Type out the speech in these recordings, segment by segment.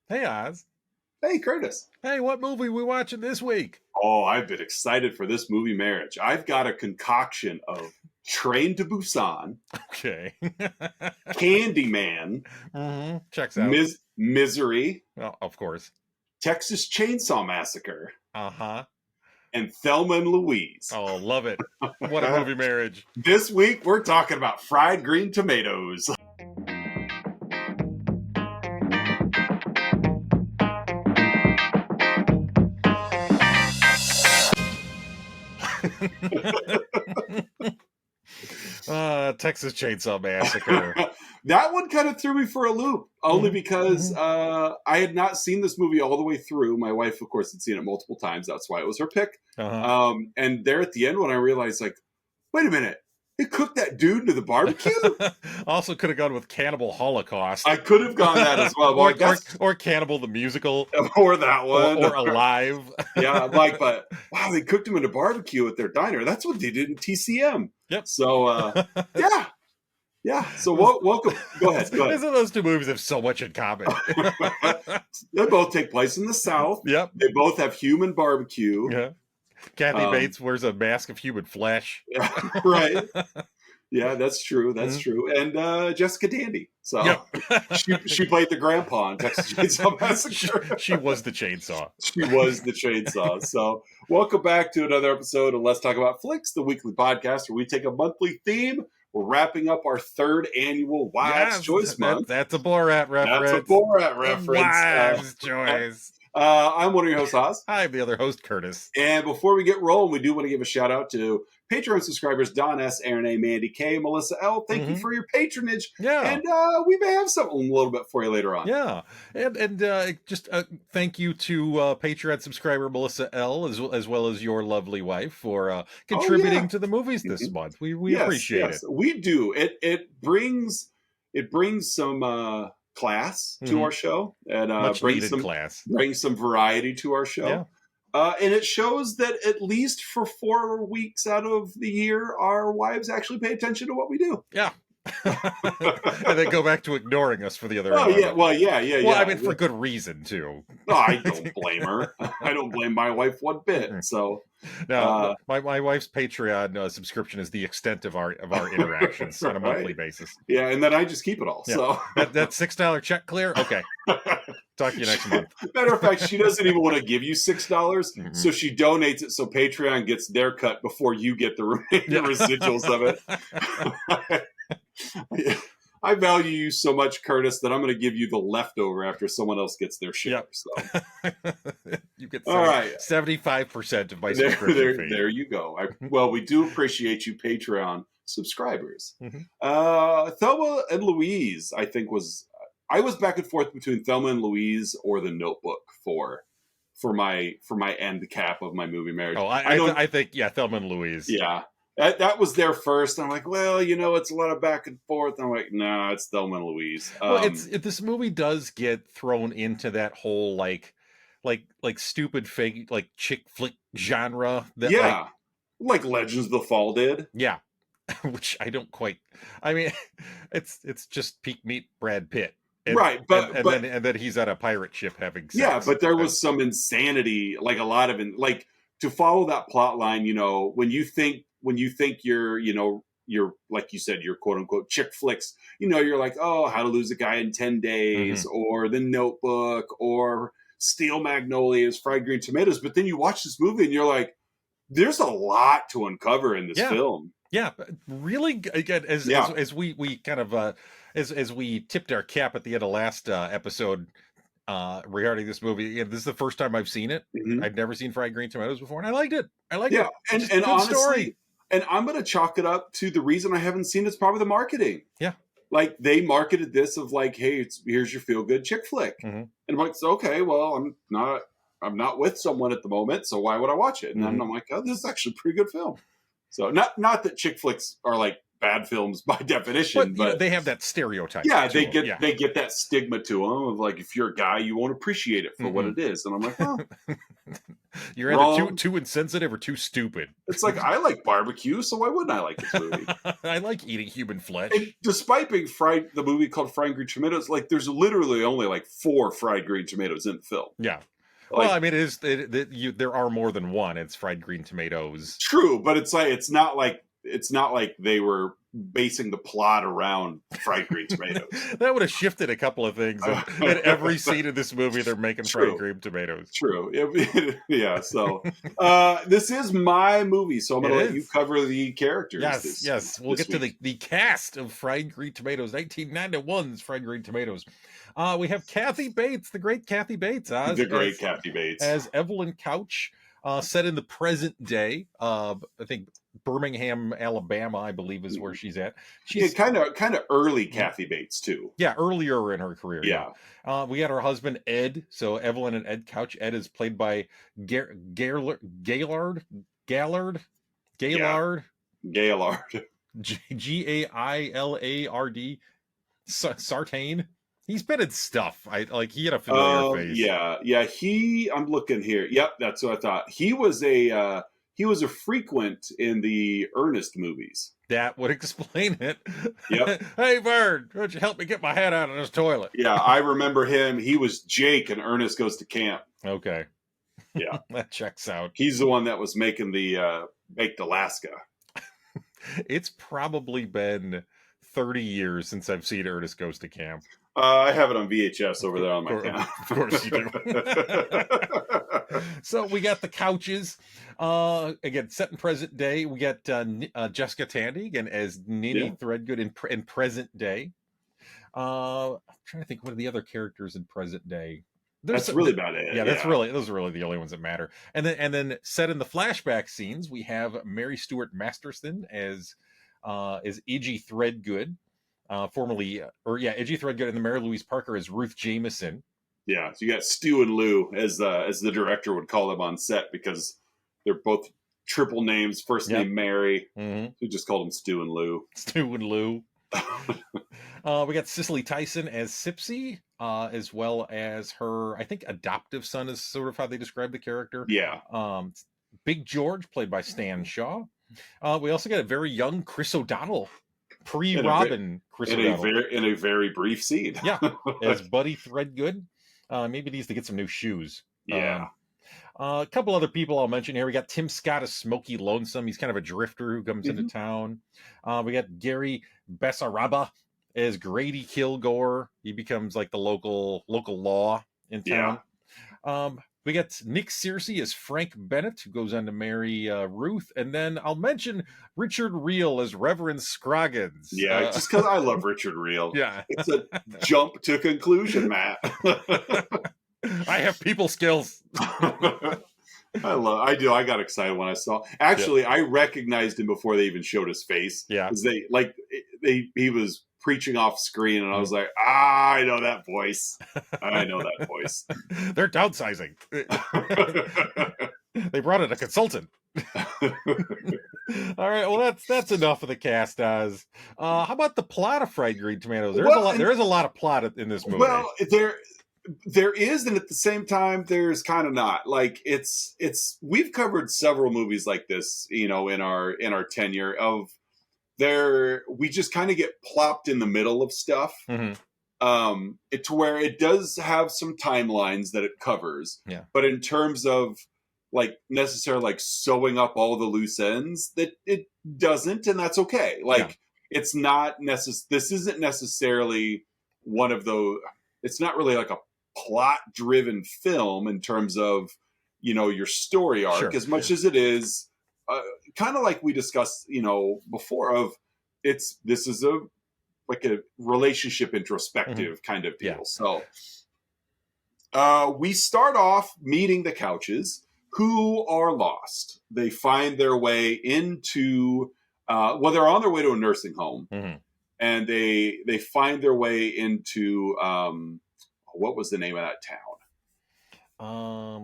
Hey, Oz. Hey, Curtis. Hey, what movie we watching this week? Oh, I've been excited for this movie Marriage. I've got a concoction of Train to Busan, Okay. Candyman, Checks out. Misery, Well, of course. Texas Chainsaw Massacre, Uh-huh. and Thelma and Louise. Oh, love it. What a movie Marriage. This week, we're talking about fried green tomatoes. Texas Chainsaw Massacre. That one kind of threw me for a loop, only because I had not seen this movie all the way through. My wife, of course, had seen it multiple times. That's why it was her pick. And there at the end, when I realized, like, wait a minute, they cooked that dude into the barbecue? Also could have gone with Cannibal Holocaust. I could have gone that as well. Or Cannibal the Musical. Or that one. Or Alive. Yeah, like, but wow, they cooked him in a barbecue at their diner. That's what they did in TCM. Yep. So, yeah. Yeah, so welcome. Go ahead. Those two movies have so much in common. They both take place in the South. Yep. They both have human barbecue. Yeah. Kathy Bates wears a mask of human flesh. Yeah, right. Yeah, that's true. That's true. And Jessica Tandy. So she played the grandpa in Texas Chainsaw Massacre. She was the chainsaw. She was the chainsaw. So welcome back to another episode of Let's Talk About Flicks, the weekly podcast where we take a monthly theme. We're wrapping up our third annual Wives' Choice Month. That's a Borat reference. That's a Borat reference. Wives' Choice. I'm one of your hosts, Oz. I'm the other host, Curtis. And before we get rolling, we do want to give a shout out to Patreon subscribers Don S., Aaron A., Mandy K., Melissa L. Thank you for your patronage. Yeah. And we may have something a little bit for you later on. Yeah. And just thank you to Patreon subscriber Melissa L., as well as your lovely wife for contributing to the movies this month. We appreciate it. We do. It brings some class to our show, and brings some variety to our show. Yeah. And it shows that at least for 4 weeks out of the year, our wives actually pay attention to what we do. Yeah. And they go back to ignoring us for the other. Yeah. Well, I mean, for good reason too. No, I don't blame her. I don't blame my wife one bit. So now, my wife's Patreon subscription is the extent of our interactions on a monthly basis. Yeah, and then I just keep it all. Yeah. So that $6 check clear. Okay. Talk to you next month. Matter of fact, she doesn't even want to give you $6, so she donates it so Patreon gets their cut before you get the residuals of it. I value you so much, Curtis, that I'm going to give you the leftover after someone else gets their share. Yep. So. You get 75% of my subscription fee. There you go. Well, we do appreciate you Patreon subscribers. Thelma and Louise, I was back and forth between Thelma and Louise or The Notebook for my end cap of my movie Marriage. Oh, I think Thelma and Louise. Yeah. That was there first. I'm like, well, it's a lot of back and forth. I'm like, nah, it's Thelma and Louise. This movie does get thrown into that whole like stupid fake like chick flick genre. That, like Legends of the Fall did. Yeah, which I don't quite. I mean, it's just peak meat Brad Pitt. Right, but then he's on a pirate ship having sex. Yeah, but there was some insanity, like a lot of to follow that plot line. When you think you're like you said, your quote unquote chick flicks. You're like, oh, How to Lose a Guy in 10 Days, or The Notebook, or Steel Magnolias, Fried Green Tomatoes. But then you watch this movie and you're like, there's a lot to uncover in this film. Yeah, really. Again, as we kind of as we tipped our cap at the end of last episode regarding this movie, this is the first time I've seen it. I've never seen Fried Green Tomatoes before, and I liked it. Yeah, and honestly, story. And I'm going to chalk it up to the reason I haven't seen it's probably the marketing. Yeah, like they marketed this of like, hey, here's your feel good chick flick, and I'm like, okay, well, I'm not with someone at the moment, so why would I watch it? And then I'm like, oh, this is actually a pretty good film. So not that chick flicks are like bad films by definition, but they have that stereotype. Yeah, they get that stigma to them of like, if you're a guy, you won't appreciate it for what it is. And I'm like, well, You're either too insensitive or too stupid. It's like, I like barbecue, so why wouldn't I like this movie? I like eating human flesh. And despite being the movie called Fried Green Tomatoes, like there's literally only like 4 fried green tomatoes in the film. Yeah. Like, well, I mean, there are more than one. It's fried green tomatoes. True, but it's not like they were basing the plot around fried green tomatoes. That would have shifted a couple of things. In every scene of this movie, they're making fried green tomatoes. True. Yeah. So this is my movie, so I'm going to let you cover the characters. Yes. We'll get to the cast of Fried Green Tomatoes, 1991's Fried Green Tomatoes. We have Kathy Bates, the great Kathy Bates. Kathy Bates. As Evelyn Couch, set in the present day. I think Birmingham, Alabama, I believe is where she's at. She's kind of early Kathy Bates too. Yeah, earlier in her career. Yeah. We got her husband Ed. So Evelyn and Ed Couch. Ed is played by Gaylord. Gaylord. Gaylord. Gailard. Sartain. He's been in stuff. He had a familiar face. Yeah. I'm looking here. Yep, that's what I thought. He was a frequent in the Ernest movies. That would explain it. Yep. Hey, Bird, why don't you help me get my head out of this toilet? Yeah, I remember him. He was Jake in Ernest Goes to Camp. Okay. Yeah. That checks out. He's the one that was making the Baked Alaska. It's probably been 30 years since I've seen Ernest Goes to Camp. I have it on VHS over there on my account. Of course you do. So we got the Couches. Again, set in present day. We got Jessica Tandy again as Ninny Threadgoode in present day. I'm trying to think what are the other characters in present day. That's really about it. Yeah, those are really the only ones that matter. And then set in the flashback scenes, we have Mary Stuart Masterson as Idgie Threadgoode. Idgie Threadgoode, and the Mary-Louise Parker as Ruth Jamison. Yeah, so you got Stu and Lou, as the director would call them on set, because they're both triple names. First name Mary. Mm-hmm. We just called them Stu and Lou. Stu and Lou. We got Cicely Tyson as Sipsy, as well as her, I think, adoptive son is sort of how they describe the character. Yeah. Big George, played by Stan Shaw. We also got a very young Chris O'Donnell. Pre-Robin Chris O'Donnell. In a very brief scene. Yeah, as Buddy Threadgoode. Maybe needs to get some new shoes. Yeah. A couple other people I'll mention here. We got Tim Scott as Smokey Lonesome. He's kind of a drifter who comes into town. We got Gary Bessaraba as Grady Kilgore. He becomes like the local law in town. Yeah. We got Nick Searcy as Frank Bennett, who goes on to marry Ruth. And then I'll mention Richard Reel as Reverend Scroggins. Yeah, just because I love Richard Reel. Yeah. It's a jump to conclusion, Matt. I have people skills. I do. I got excited when I saw. Actually, I recognized him before they even showed his face. Yeah. Because he was preaching off screen, and I was like, I know that voice. I know that voice. They're downsizing. They brought in a consultant. All right, well that's enough of the cast. How about the plot of Fried Green Tomatoes? There is a lot of plot in this movie. Well, there is, and at the same time, there's kind of not. Like it's we've covered several movies like this, in our tenure of. We just kind of get plopped in the middle of stuff, to where it does have some timelines that it covers. Yeah. But in terms of necessarily sewing up all the loose ends, that it doesn't, and that's okay. It's not this isn't necessarily one of those. It's not really like a plot-driven film in terms of your story arc as much as it is. Kind of like we discussed, before of this is a relationship introspective kind of deal. Yeah. So we start off meeting the Couches, who are lost. They find their way into, they're on their way to a nursing home, and they find their way into, what was the name of that town?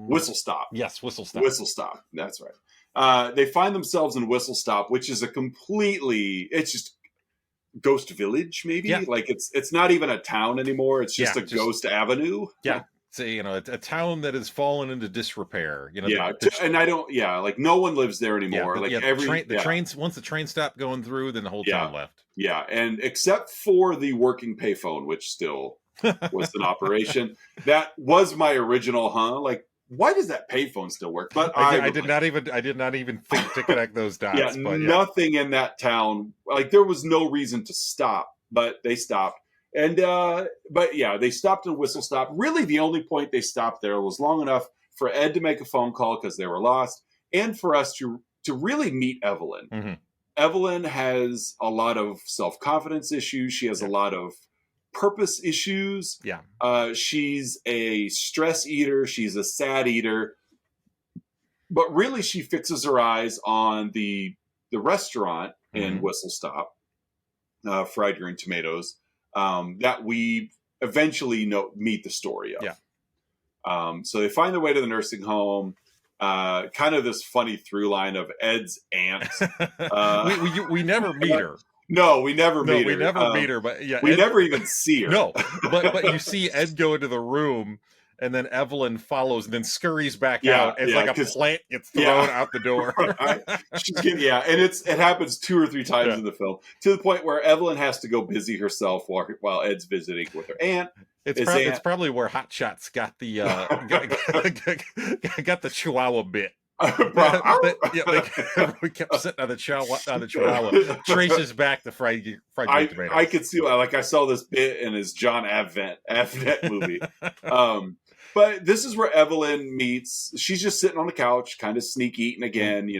Whistle Stop. Yes, Whistle Stop. Whistle Stop. That's right. They find themselves in Whistle Stop, which is it's just ghost village, maybe. Yeah. It's not even a town anymore. It's just a ghost avenue. Yeah. say, a town that has fallen into disrepair. And I don't. Yeah, like no one lives there anymore. The trains. Once the train stopped going through, then the whole town left. Yeah, and except for the working payphone, which still was an operation. That was my original, like, why does that payphone still work? But I did not even think to connect those dots. Nothing in that town. Like, there was no reason to stop, but they stopped. And they stopped at Whistle Stop. Really, the only point they stopped there was long enough for Ed to make a phone call because they were lost, and for us to really meet Evelyn. Mm-hmm. Evelyn has a lot of self-confidence issues. She has a lot of purpose issues. Yeah. She's a stress eater. She's a sad eater. But really, she fixes her eyes on the restaurant in Whistle Stop, Fried Green Tomatoes, that we eventually meet the story of. Yeah. So they find their way to the nursing home. Kind of this funny through line of Ed's aunt. We never meet her. No, we never meet her. We never meet her, but we never even see her. No, but you see Ed go into the room, and then Evelyn follows, and then scurries back out as like a plant gets thrown out the door. And it happens 2 or 3 times in the film, to the point where Evelyn has to go busy herself while Ed's visiting with her aunt. It's probably where Hot Shots got the got the Chihuahua bit. We kept sitting on the Chihuahua. Traces back the fried tomatoes. I could see, like, I saw this bit in his John Avnet movie. But this is where Evelyn meets. She's just sitting on the couch, kind of sneak eating again.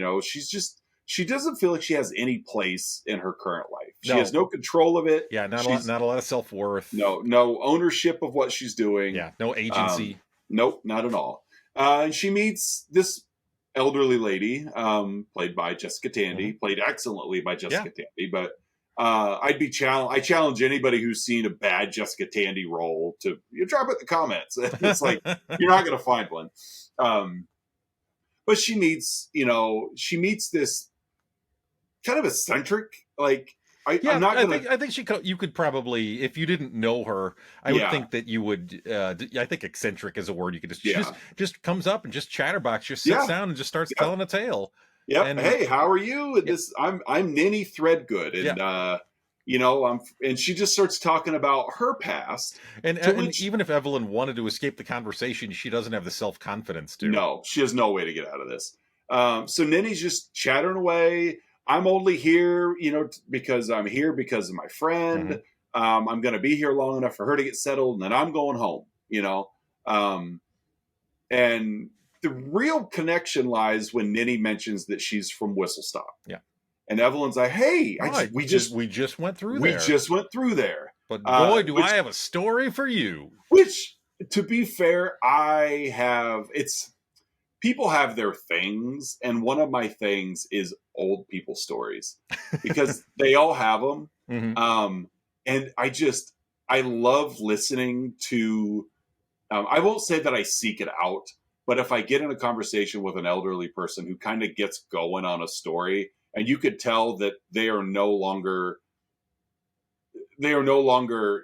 She doesn't feel like she has any place in her current life. She has no control of it. Yeah, not a lot of self-worth. No ownership of what she's doing. Yeah, no agency. Nope, not at all. She meets this elderly lady, played by Jessica Tandy, played excellently by Jessica Tandy. But I challenge anybody who's seen a bad Jessica Tandy role to drop it in the comments. It's like, you're not going to find one. But she meets this kind of eccentric, like, I think you could probably, if you didn't know her, I would think that you would. I think eccentric is a word you could just comes up and just chatterbox, just sits down and just starts telling a tale. Yeah. Hey, how are you? I'm Ninny Threadgoode, and and she just starts talking about her past. And even if Evelyn wanted to escape the conversation, she doesn't have the self-confidence to. No, she has no way to get out of this. So Ninny's just chattering away. I'm only here, because I'm here because of my friend. I'm going to be here long enough for her to get settled, and then I'm going home, and the real connection lies when Ninny mentions that she's from Whistle Stop. Yeah. And Evelyn's like, hey, we just went through there. We just went through there. But boy, do I have a story for you. Which, to be fair, people have their things, and one of my things is old people stories, because they all have them. And I love listening to, I won't say that I seek it out, but if I get in a conversation with an elderly person who kind of gets going on a story, and you could tell that they are no longer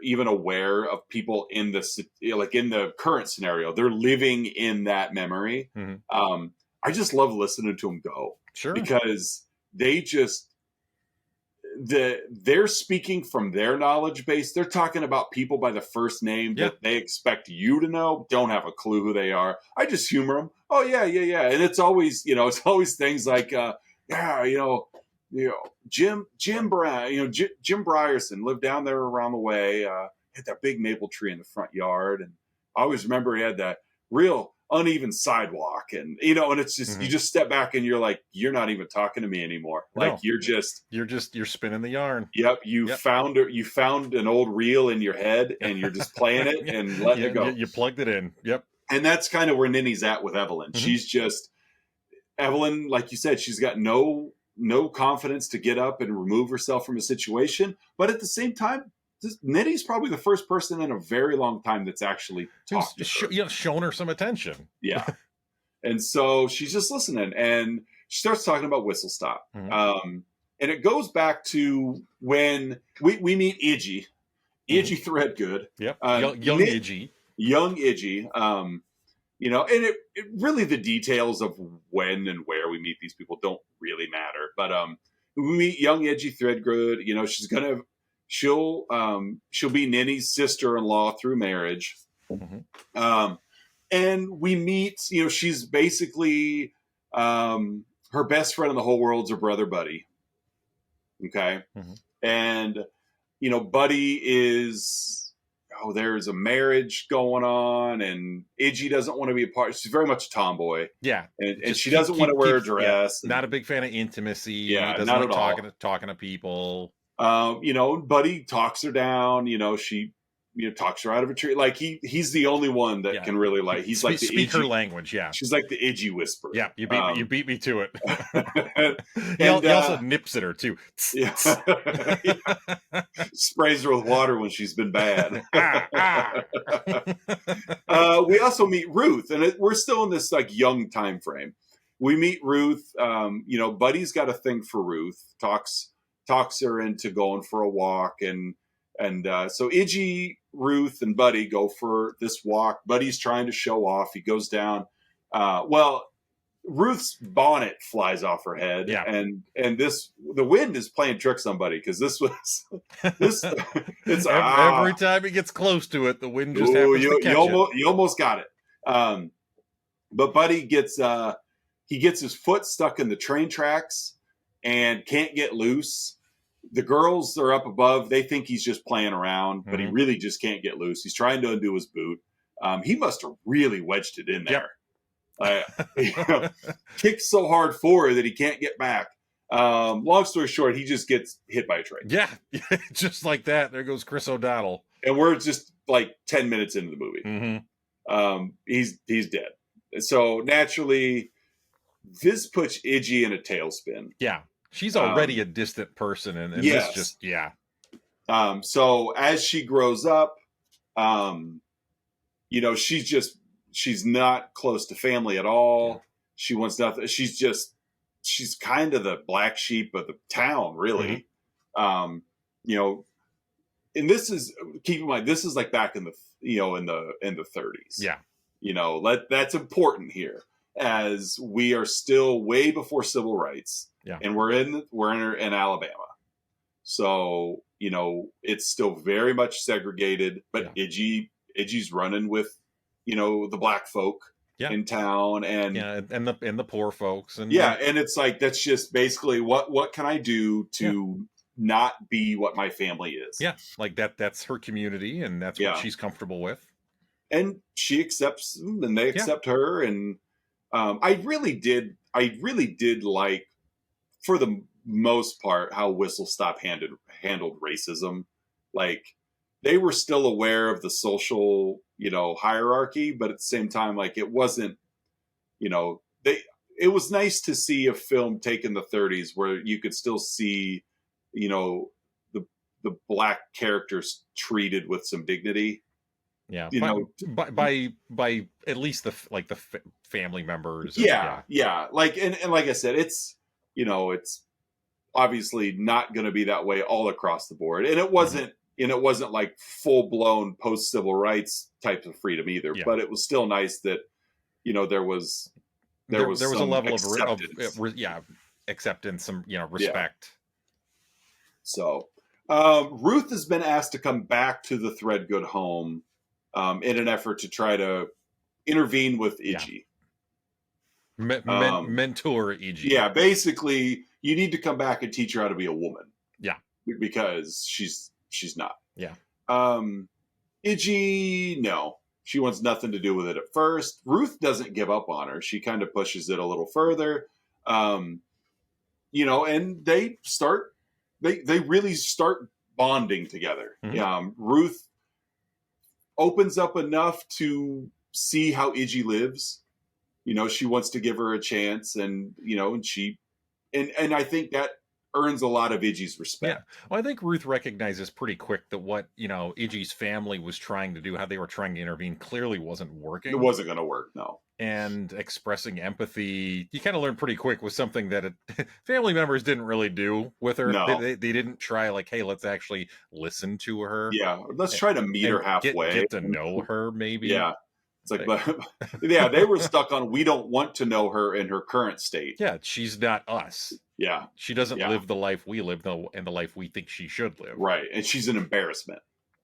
even aware of people in the current scenario. They're living in that memory. I just love listening to them go. Sure. Because they're speaking from their knowledge base. They're talking about people by the first name that they expect you to know. Don't have a clue who they are. I just humor them. Oh yeah. And it's always things like, Jim Brown, Jim Brierson lived down there around the way, had that big maple tree in the front yard. And I always remember he had that real uneven sidewalk, and and it's just, you just step back and you're like, you're not even talking to me anymore. Like, you're spinning the yarn. Yep. You found an old reel in your head, and you're just playing it and letting it go. You plugged it in. Yep. And that's kind of where Ninny's at with Evelyn. She's just, Evelyn, like you said, she's got no confidence to get up and remove herself from a situation. But at the same time, Ninny's probably the first person in a very long time that's actually shown her some attention. Yeah. And so she's just listening, and she starts talking about Whistle Stop. And it goes back to when we meet Idgie Threadgoode. Yep. Young Idgie. young Idgie. You know, and it really, the details of when and where we meet these people don't really matter. But we meet young Idgie Threadgoode. You know, she'll be Ninny's sister-in-law through marriage. Mm-hmm. And we meet, you know, she's basically her best friend in the whole world's her brother Buddy. Okay. Mm-hmm. And, you know, Buddy is, there's a marriage going on, and Idgie doesn't want to be a part. She's very much a tomboy. Yeah. And she doesn't want to wear a dress. Yeah. Not a big fan of intimacy. Yeah. Doesn't not like at all. Talking to people. You know, Buddy talks her down. You know, she, you know, talks her out of a tree. Like he's the only one that can really, like, he's like the speak her language. Yeah, she's like the Idgie whisperer. Yeah, you beat me to it. He also nips at her too. Yeah. Sprays her with water when she's been bad. We also meet Ruth, and we're still in this like young time frame. We meet Ruth. You know, Buddy's got a thing for Ruth. Talks her into going for a walk, and so Idgie, Ruth, and Buddy go for this walk. Buddy's trying to show off. He goes down. Ruth's bonnet flies off her head. Yeah. And the wind is playing tricks on Buddy, because it's every time he gets close to it, the wind just happens to catch it. You almost got it. But Buddy gets his foot stuck in the train tracks and can't get loose. The girls are up above. They think he's just playing around, but he really just can't get loose. He's trying to undo his boot. He must have really wedged it in there. Yep. Kicked so hard forward that he can't get back. Long story short, he just gets hit by a train. Yeah, just like that. There goes Chris O'Donnell. And we're just like 10 minutes into the movie. Mm-hmm. He's dead. So naturally, this puts Idgie in a tailspin. Yeah. She's already a distant person, and yes. This just, yeah. So as she grows up, you know, she's not close to family at all. Yeah. She wants nothing. She's kind of the black sheep of the town, really. Mm-hmm. You know, and keep in mind, this is like back in the 30s. Yeah. You know, that's important here, as we are still way before civil rights. Yeah. And we're in Alabama. So, you know, it's still very much segregated, but yeah. Idgie's running with, you know, the black folk in town, and the poor folks, and and it's like, that's just basically what can I do to not be what my family is? Yeah. Like that's her community, and that's what she's comfortable with. And she accepts them, and they accept her. And I really did like, for the most part, how Whistle Stop handled racism. Like, they were still aware of the social, you know, hierarchy, but at the same time, like, it wasn't, you know, it was nice to see a film taken in the 30s where you could still see, you know, the black characters treated with some dignity. Yeah, you know, by at least the family members. Yeah. Like, and like I said, it's, you know, it's obviously not going to be that way all across the board, and it wasn't. And it wasn't like full blown post civil rights types of freedom either. Yeah. But it was still nice that, you know, there was a level of acceptance, some, you know, respect. Yeah. So Ruth has been asked to come back to the Threadgoode home in an effort to try to intervene with Idgie. Mentor Idgie. Yeah, basically, you need to come back and teach her how to be a woman. Yeah. Because she's not. Yeah. Idgie, no. She wants nothing to do with it at first. Ruth doesn't give up on her. She kind of pushes it a little further. You know, and they really start bonding together. Mm-hmm. Ruth opens up enough to see how Idgie lives. You know, she wants to give her a chance, and, you know, and I think that earns a lot of Idgie's respect. Yeah. Well, I think Ruth recognizes pretty quick that what, Idgie's family was trying to do, how they were trying to intervene, clearly wasn't working. It wasn't going to work, no. And expressing empathy, you kind of learn pretty quick, was something that family members didn't really do with her. No. They didn't try like, hey, let's actually listen to her. Yeah, let's try to meet her halfway. Get to know her, maybe. Yeah. It's like, but, yeah, they were stuck on, we don't want to know her in her current state. Yeah, she's not us. Yeah. She doesn't live the life we live and the life we think she should live. Right. And she's an embarrassment.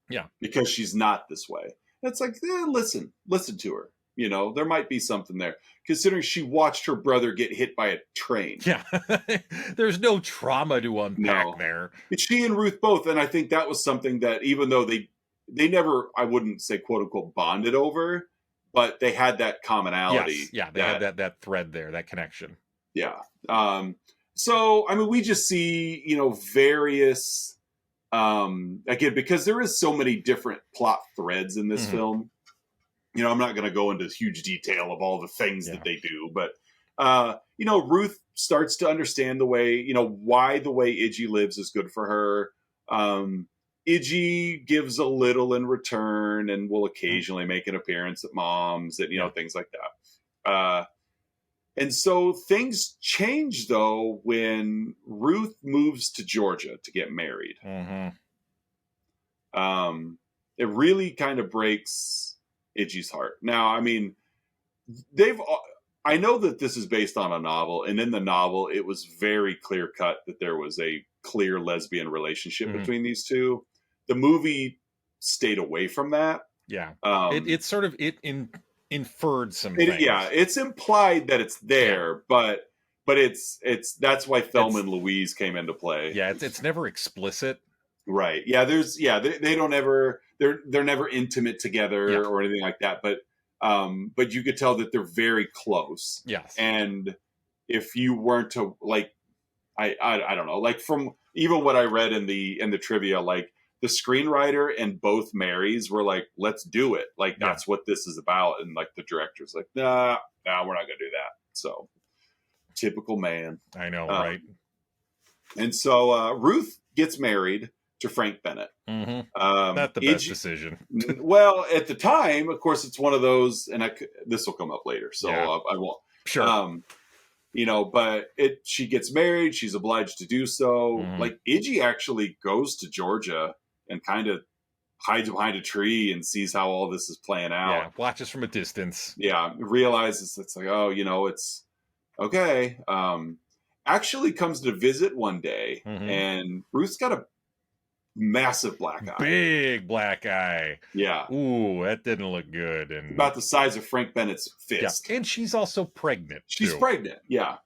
Yeah. Because she's not this way. It's like, listen to her. There might be something there. Considering she watched her brother get hit by a train. Yeah. There's no trauma to unpack there. It's she and Ruth both. And I think that was something that, even though they never, I wouldn't say quote unquote bonded over, but they had that commonality. Yes. Yeah, they had that thread there, that connection. Yeah. So, I mean, we just see, various, again, because there is so many different plot threads in this film. I'm not going to go into huge detail of all the things that they do, but, Ruth starts to understand the way, why the way Idgie lives is good for her. Idgie gives a little in return and will occasionally make an appearance at Mom's and, things like that. And so things change, though, when Ruth moves to Georgia to get married. It really kind of breaks Idgie's heart. Now, I mean, I know that this is based on a novel, and in the novel, it was very clear cut that there was a clear lesbian relationship between these two. The movie stayed away from that. Yeah. It sort of inferred some things. Yeah, it's implied that it's there, but it's that's why Thelma and Louise came into play. Yeah, it's never explicit. Right. Yeah, they don't ever, they're never intimate together or anything like that, but you could tell that they're very close. Yes. And if you weren't to, like, I don't know, like, from even what I read in the trivia, like, the screenwriter and both Marys were like, let's do it. Like, that's what this is about. And, like, the director's like, nah, we're not going to do that. So, typical man. I know, right? And so Ruth gets married to Frank Bennett. Not the best decision. Well, at the time, of course, it's one of those, and this will come up later, so I won't. Sure. But she gets married. She's obliged to do so. Like, Idgie actually goes to Georgia and kind of hides behind a tree and sees how all this is playing out. Yeah, watches from a distance. Yeah, realizes it's like, oh, it's okay. Actually comes to visit one day, and Ruth's got a massive black eye. Big black eye. Yeah. Ooh, that didn't look good. And about the size of Frank Bennett's fist. Yeah. And she's also pregnant. She's pregnant, yeah.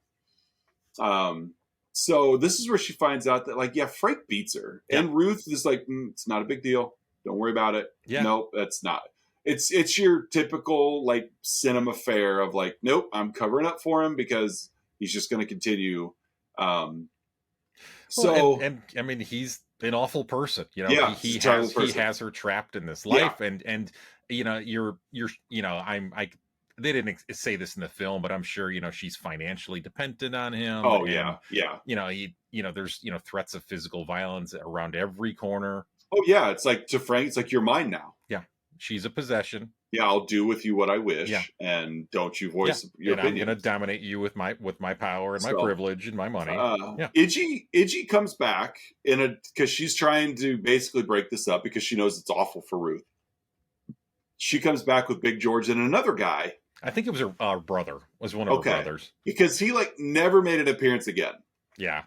So this is where she finds out that, like, Frank beats her. Yeah. And Ruth is like, it's not a big deal. Don't worry about it. Yeah. Nope, that's not. It's your typical, like, cinema fare of, like, nope, I'm covering up for him because he's just going to continue. And I mean, he's an awful person. He has her trapped in this life, and they didn't say this in the film, but I'm sure she's financially dependent on him. Oh, and, there's threats of physical violence around every corner. Oh yeah, it's like, to Frank, it's like, you're mine now. Yeah, she's a possession. Yeah, I'll do with you what I wish, and don't you voice your opinion. I'm going to dominate you with my power and my privilege and my money. Idgie comes back because she's trying to basically break this up because she knows it's awful for Ruth. She comes back with Big George and another guy. I think it was her brother. Was one of her brothers, because he never made an appearance again. Yeah,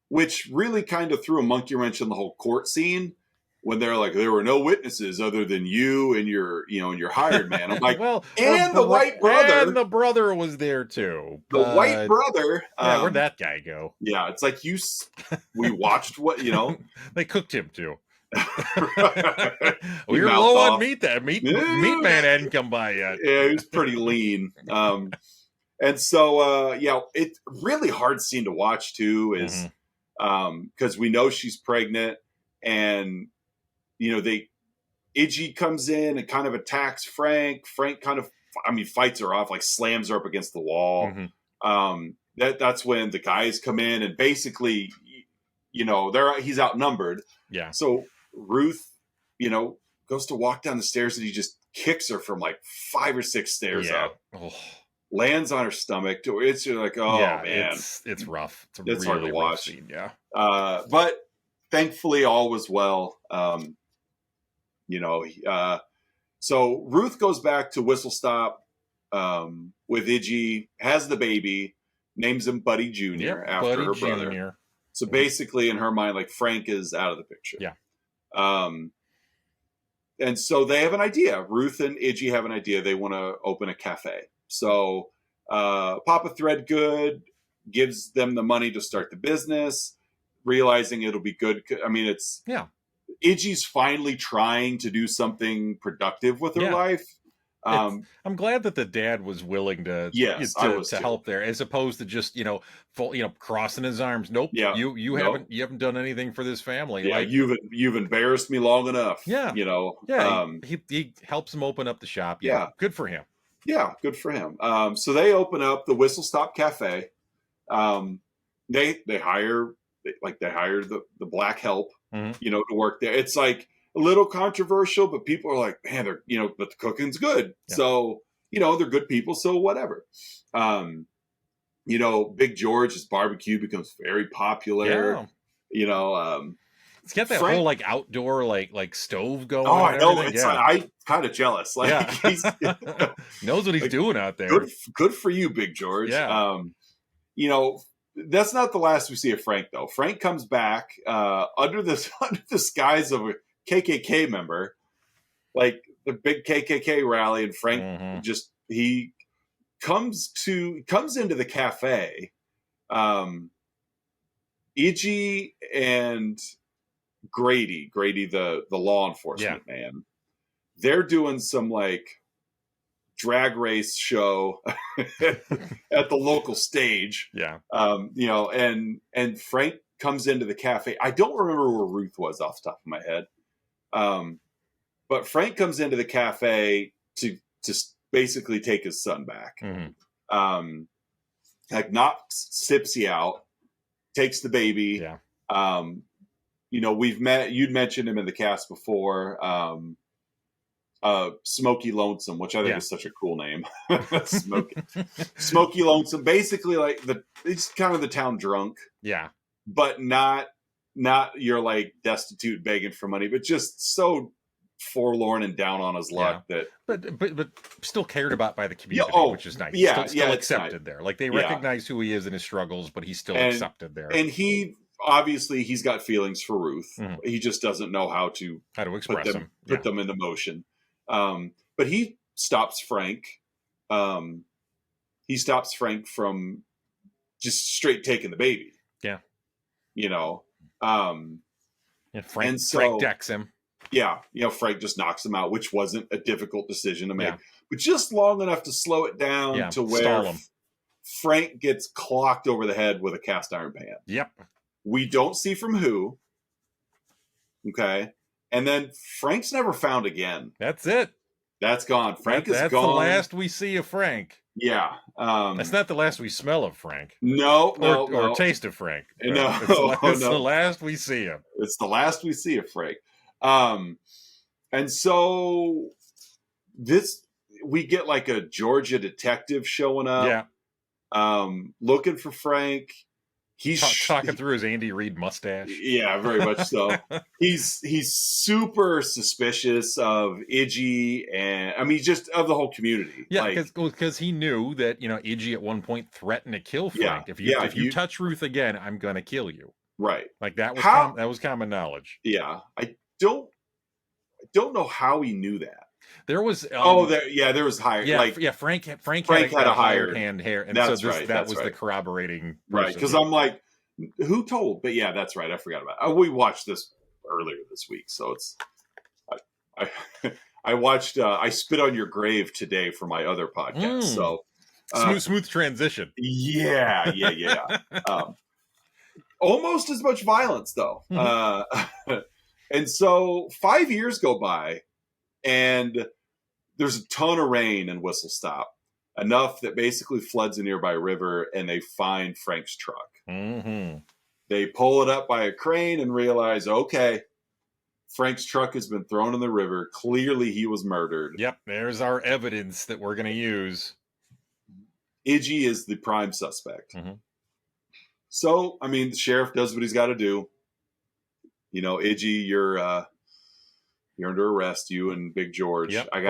which really kind of threw a monkey wrench in the whole court scene. When they're like, there were no witnesses other than you and your hired man. I'm like, well, and the white brother. And the brother was there too. The white brother. Where'd that guy go? Yeah, it's like we watched what, They cooked him too. We were low on meat. That meat man hadn't come by yet. Yeah, he was pretty lean. And so, it's really hard scene to watch too, is because we know she's pregnant, and Idgie comes in and kind of attacks Frank. Frank kind of, fights her off, like slams her up against the wall. that's when the guys come in and basically, he's outnumbered. Yeah. So Ruth, goes to walk down the stairs and he just kicks her from like 5 or 6 stairs up. Oh. Lands on her stomach. It's like, man, it's rough. It's really hard to watch. Scene, yeah. But thankfully all was well. So Ruth goes back to Whistle Stop with Idgie, has the baby, names him Buddy Jr. after Buddy her Jr. brother. So basically, in her mind, like Frank is out of the picture. Yeah. And so they have an idea. Ruth and Idgie have an idea. They want to open a cafe. So Papa Threadgoode gives them the money to start the business, realizing it'll be good. I mean, Idgie's finally trying to do something productive with her life. I'm glad that the dad was willing to help there, as opposed to just crossing his arms. Nope. Yeah. You haven't done anything for this family. Yeah. Like, you've embarrassed me long enough. Yeah. Yeah. He helps him open up the shop. Yeah. Good for him. Yeah. Good for him. So they open up the Whistle Stop Cafe. They hire the black help, to work there. It's like a little controversial, but people are like, man, but the cooking's good. Yeah. So, they're good people. So whatever. Big George's barbecue becomes very popular. Yeah. It's got that whole like outdoor, like stove going. Oh, I know. I'm kind of jealous. Like he's knows what he's doing out there. Good for you, Big George. Yeah. That's not the last we see of Frank, though. Frank comes back under the guise of a KKK member, like the big KKK rally, and Frank he comes into the cafe. Idgie and Grady, the law enforcement man, they're doing some like drag race show at the local stage. Yeah. And Frank comes into the cafe. I don't remember where Ruth was off the top of my head. But Frank comes into the cafe to basically take his son back. Like knocks Sipsy out, takes the baby. Yeah. You'd mentioned him in the cast before. Smokey Lonesome, which I think is such a cool name. Smokey Lonesome, basically like he's kind of the town drunk. Yeah. But not you're like destitute begging for money, but just so forlorn and down on his luck that but still cared about by the community, which is nice. Still accepted there. Like they recognize who he is in his struggles, but he's still accepted there. And he's got feelings for Ruth. He just doesn't know how to express put them into motion. But he stops Frank. He stops Frank from just straight taking the baby. Yeah. Frank decks him. Yeah. Frank just knocks him out, which wasn't a difficult decision to make, but just long enough to slow it down to where Frank gets clocked over the head with a cast iron pan. Yep. We don't see from who. Okay. And then Frank's never found again. That's it. That's gone. Frank is gone. That's the last we see of Frank. Yeah. That's not the last we smell of Frank. No. Or taste of Frank. No. It's the last we see him. It's the last we see of Frank. And so we get like a Georgia detective showing up. Yeah. Looking for Frank. He's talking through his Andy Reid mustache. Yeah, very much so. He's super suspicious of Idgie and just of the whole community. Yeah, because he knew that Idgie at one point threatened to kill Frank. Yeah, if you touch Ruth again, I'm gonna kill you. Right. Like that was common knowledge. Yeah, I don't know how he knew that. There was there was hired. Frank had a hired hand hair, and that's so that was the corroborating. Right, because I'm like, who told? But yeah, that's right. I forgot about it. We watched this earlier this week, so it's. I watched. I Spit on Your Grave today for my other podcast. So smooth transition. Yeah. Almost as much violence though, and so 5 years go by. And there's a ton of rain in Whistle Stop. enough that basically floods a nearby river, and they find Frank's truck. Mm-hmm. They pull it up by a crane and realize, okay, Frank's truck has been thrown in the river. Clearly he was murdered. Yep, there's our evidence that we're going to use. Idgie is the prime suspect. Mm-hmm. So, I mean, the sheriff does what he's got to do. You know, Idgie, you're under arrest, you and Big George. Yep, I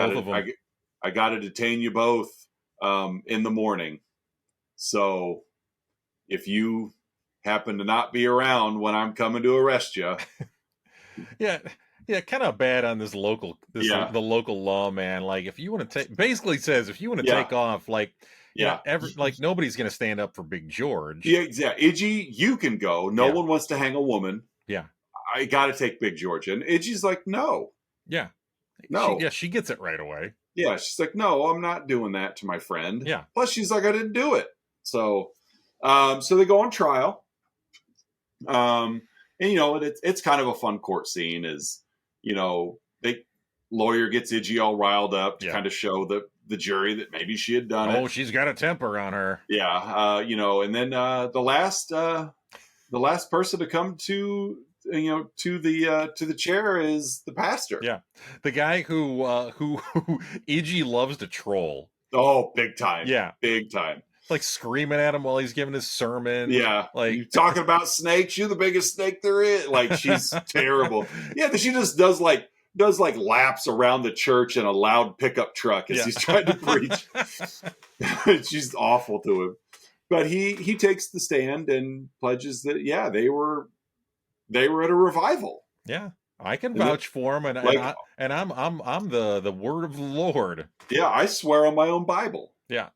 got to detain you both in the morning. So if you happen to not be around when I'm coming to arrest you. Yeah, kind of bad on the local law, man. Like, if you want to take, basically says, if you want to take off, like, nobody's going to stand up for Big George. Yeah, exactly. Idgie, you can go. No one wants to hang a woman. Yeah. I got to take Big George. And Idgie's like, no. Yeah. No. She gets it right away. Yeah, she's like, no, I'm not doing that to my friend. Yeah. Plus, she's like, I didn't do it. So, so they go on trial. And, you know, it's kind of a fun court scene is, you know, lawyer gets Idgie all riled up to kind of show the jury that maybe she had done it. Oh, she's got a temper on her. Yeah. You know, and then the last person to come to the chair is the pastor. Yeah. The guy who Idgie loves to troll. Oh, big time. Yeah. Big time. Like screaming at him while he's giving his sermon. Yeah. Like, you talking about snakes? You're the biggest snake there is. Like, she's terrible. Yeah, she just does laps around the church in a loud pickup truck as he's trying to preach. She's awful to him. But he takes the stand and pledges that they were at a revival. Yeah. I can vouch for him, and I'm the word of the Lord. Yeah, I swear on my own Bible. Yeah.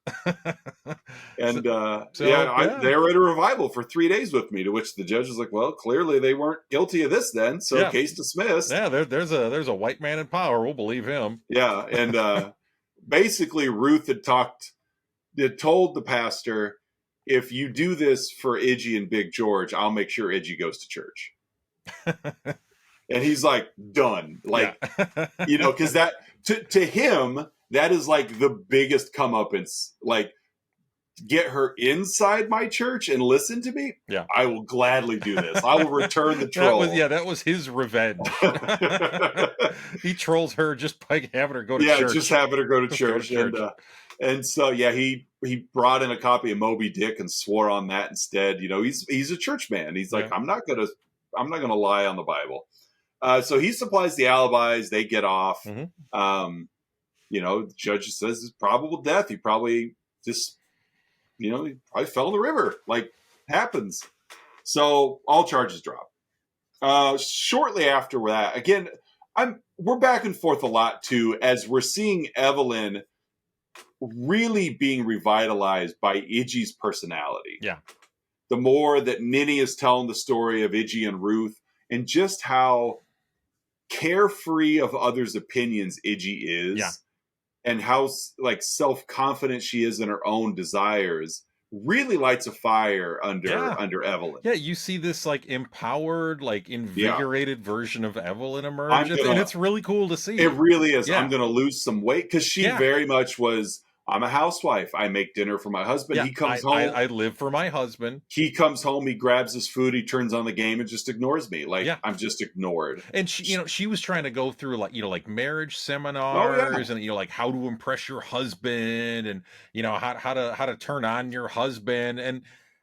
And they were at a revival for 3 days with me, to which the judge was like, well, clearly they weren't guilty of this then, so case dismissed. Yeah, there's a white man in power. We'll believe him. Yeah, and basically Ruth had told the pastor, if you do this for Idgie and Big George, I'll make sure Idgie goes to church. And he's like, done. Like, you know, because that, to him, that is like the biggest comeuppance. Like, get her inside my church and listen to me? Yeah. I will gladly do this. I will return the troll. That was his revenge. He trolls her just by having her go to church. Yeah, just having her go to church. And so, he brought in a copy of Moby Dick and swore on that instead. You know, he's a church man. He's like, I'm not gonna lie on the Bible. So he supplies the alibis. They get off. Mm-hmm. You know, the judge says it's probable death. He probably just, he probably fell in the river. Like, happens. So all charges drop. Shortly after that, again, we're back and forth a lot too, as we're seeing Evelyn really being revitalized by Idgie's personality. Yeah. The more that Ninny is telling the story of Idgie and Ruth, and just how carefree of others' opinions Idgie is, and how like self-confident she is in her own desires, really lights a fire under Evelyn. Yeah, you see this like empowered, like invigorated version of Evelyn emerge, and it's really cool to see. It really is. Yeah. I'm going to lose some weight, because she very much was, I'm a housewife. I make dinner for my husband. Yeah, he comes home. I live for my husband. He comes home. He grabs his food. He turns on the game and just ignores me. Like, I'm just ignored. And she was trying to go through like marriage seminars and like how to impress your husband and how to turn on your husband and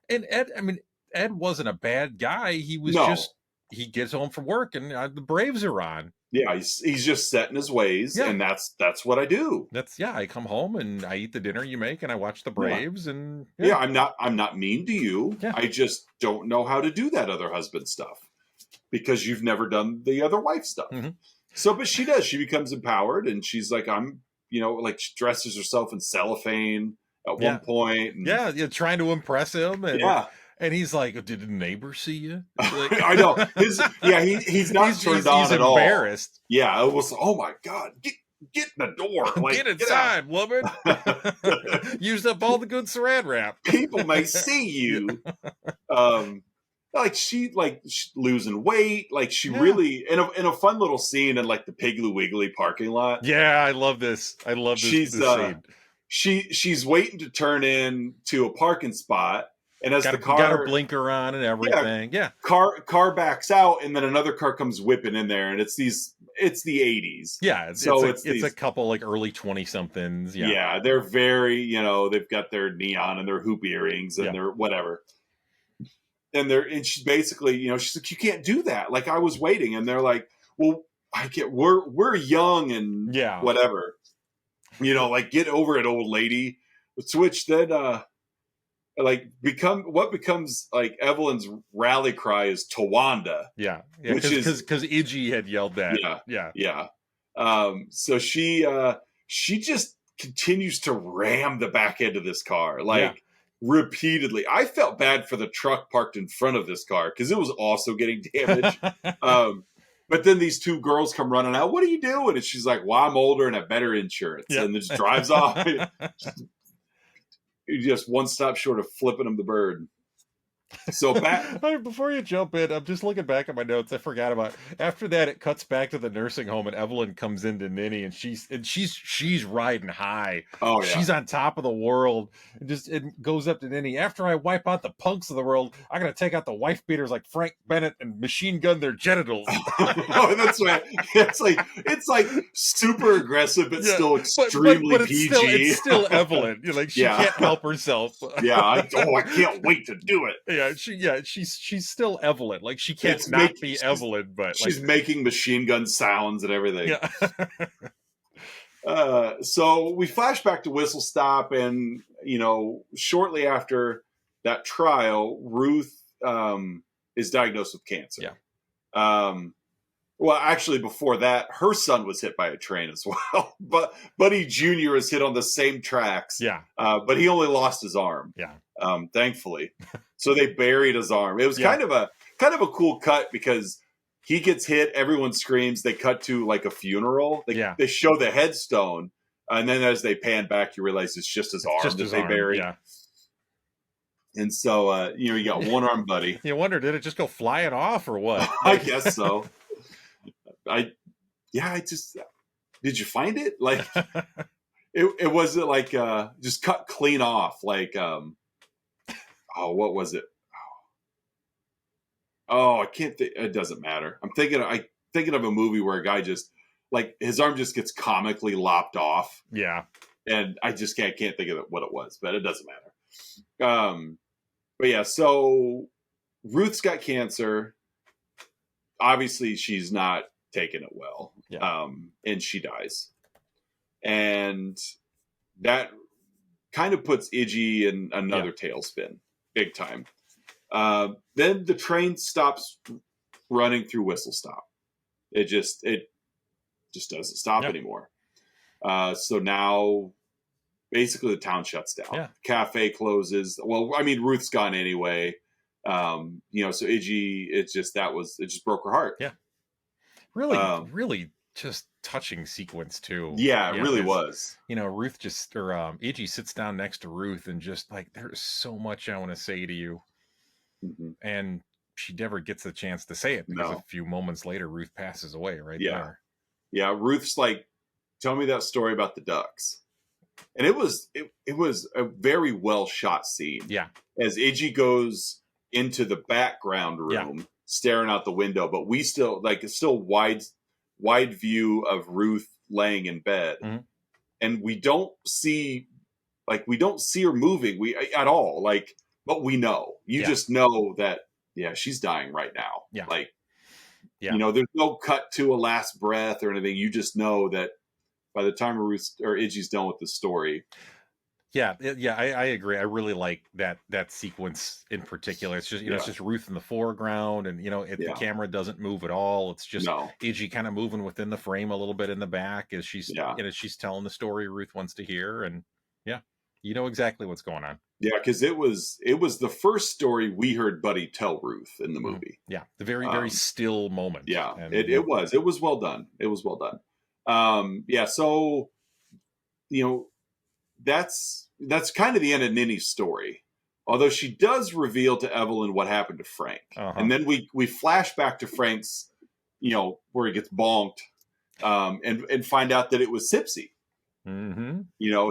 Ed. I mean, Ed wasn't a bad guy. He was he gets home from work and the Braves are on. Yeah, he's just set in his ways, and that's what I do. I come home and I eat the dinner you make, and I watch the Braves, and I'm not mean to you. Yeah. I just don't know how to do that other husband stuff because you've never done the other wife stuff. Mm-hmm. So, but she does. She becomes empowered, and she's like, like she dresses herself in cellophane at one point. And, trying to impress him. And, and he's like, "Did the neighbor see you?" Like, I know. He's not turned on at all. He's embarrassed. Yeah, it was. Oh my God, get in the door! Like, get inside, woman. Used up all the good Saran wrap. People may see you. She's losing weight. Like she really in a fun little scene in like the Piggly Wiggly parking lot. Yeah, I love this. This scene. she's waiting to turn in to a parking spot, and as the car got her blinker on and everything, car backs out, and then another car comes whipping in there, and it's the 80s. Yeah, it's a couple like early 20-somethings. Yeah, they're very, they've got their neon and their hoop earrings and their whatever. And she's basically, she's like, you can't do that. Like, I was waiting, and they're like, well, we're young and whatever, like, get over it, old lady. Which then, what becomes like Evelyn's rally cry is Tawanda. Yeah, which is because Idgie had yelled that. Yeah. So she just continues to ram the back end of this car, repeatedly. I felt bad for the truck parked in front of this car because it was also getting damaged. But then these two girls come running out. What are you doing? And she's like, well, I'm older and have better insurance. And then just drives off. Just one stop short of flipping them the bird. So before you jump in, I'm just looking back at my notes. I forgot about after that. It cuts back to the nursing home, and Evelyn comes into Ninny, and she's riding high. Oh yeah, she's on top of the world. It goes up to Ninny. After I wipe out the punks of the world, I'm gonna take out the wife beaters like Frank Bennett and machine gun their genitals. Oh, that's right. It's like super aggressive, but still extremely PG. It's still Evelyn. She can't help herself. I can't wait to do it. She's still Evelyn. Like, she can't not be Evelyn, but she's making machine gun sounds and everything. So we flash back to Whistle Stop, and shortly after that trial, Ruth is diagnosed with cancer. Well, actually, before that, her son was hit by a train as well. But Buddy Jr. is hit on the same tracks. But he only lost his arm. Thankfully. So they buried his arm. It was kind of a cool cut because he gets hit, everyone screams. They cut to like a funeral. They show the headstone, and then as they pan back, you realize it's just his arm that they buried. And so you got one arm Buddy. You wonder, did it just go flying off or what? I guess so. Did you find it? Like, it wasn't like just cut clean off. Like, what was it? I can't think. It doesn't matter. I'm thinking of a movie where a guy just like his arm just gets comically lopped off. And I just can't think of what it was, but it doesn't matter. But so Ruth's got cancer. Obviously, she's not taking it well. And she dies. And that kind of puts Idgie in another tailspin, big time. Then the train stops running through Whistle Stop. It just doesn't stop anymore. So now basically the town shuts down. Cafe closes. Well, I mean, Ruth's gone anyway. So Idgie, it just broke her heart. Really just touching sequence too. It really was. Ruth Idgie sits down next to Ruth and just like, there's so much I want to say to you. And she never gets the chance to say it because a few moments later, Ruth passes away there. Ruth's like, tell me that story about the ducks. And it was a very well shot scene. As Idgie goes into the background room, staring out the window, but we still it's still wide view of Ruth laying in bed, and we don't see her moving at all. But we know. You just know that she's dying right now. There's no cut to a last breath or anything. You just know that by the time Ruth or Idgie's done with the story. I agree. I really like that sequence in particular. It's just it's just Ruth in the foreground, and the camera doesn't move at all. It's just Idgie kind of moving within the frame a little bit in the back as she's she's telling the story Ruth wants to hear, and you know exactly what's going on. Because it was the first story we heard Buddy tell Ruth in the movie. The very still moment. It was well done. It was well done. So that's kind of the end of Ninny's story. Although she does reveal to Evelyn what happened to Frank. And then we flash back to Frank's, where he gets bonked, and find out that it was Sipsy.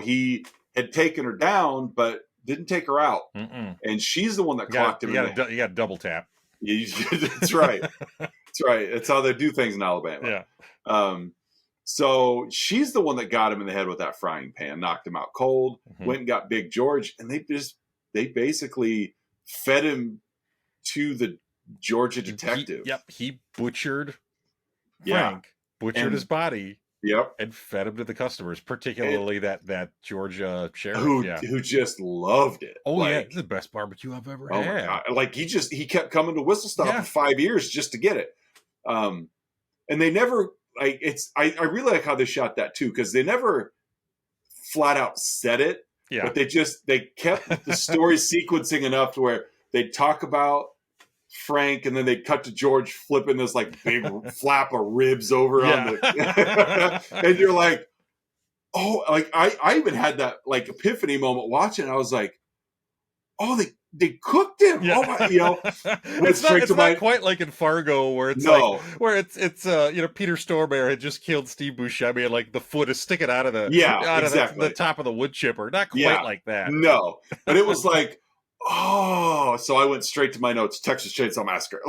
He had taken her down, but didn't take her out. And she's the one that clocked him. You got double tap. That's right. That's right. That's how they do things in Alabama. Yeah. So she's the one that got him in the head with that frying pan, knocked him out cold, went and got Big George, and they basically fed him to the Georgia detective. He butchered Frank, butchered his body. Yep. And fed him to the customers, particularly that Georgia sheriff. Who just loved it. Oh, like, it's the best barbecue I've ever had. My God. Like he kept coming to Whistle Stop for 5 years just to get it. And they never I really like how they shot that too, because they never flat out said it. Yeah. But they kept the story sequencing enough to where they'd talk about Frank, and then they cut to George flipping this like big flap of ribs over on the and you're like, oh, like I even had that like epiphany moment watching. I was like, oh, they cooked him. Oh my, it's not quite like in Fargo where it's Peter Stormare had just killed Steve Buscemi and like the foot is sticking out of the the top of the wood chipper. Not quite like that. No, but it was like, oh, so I went straight to my notes, Texas Chainsaw Massacre.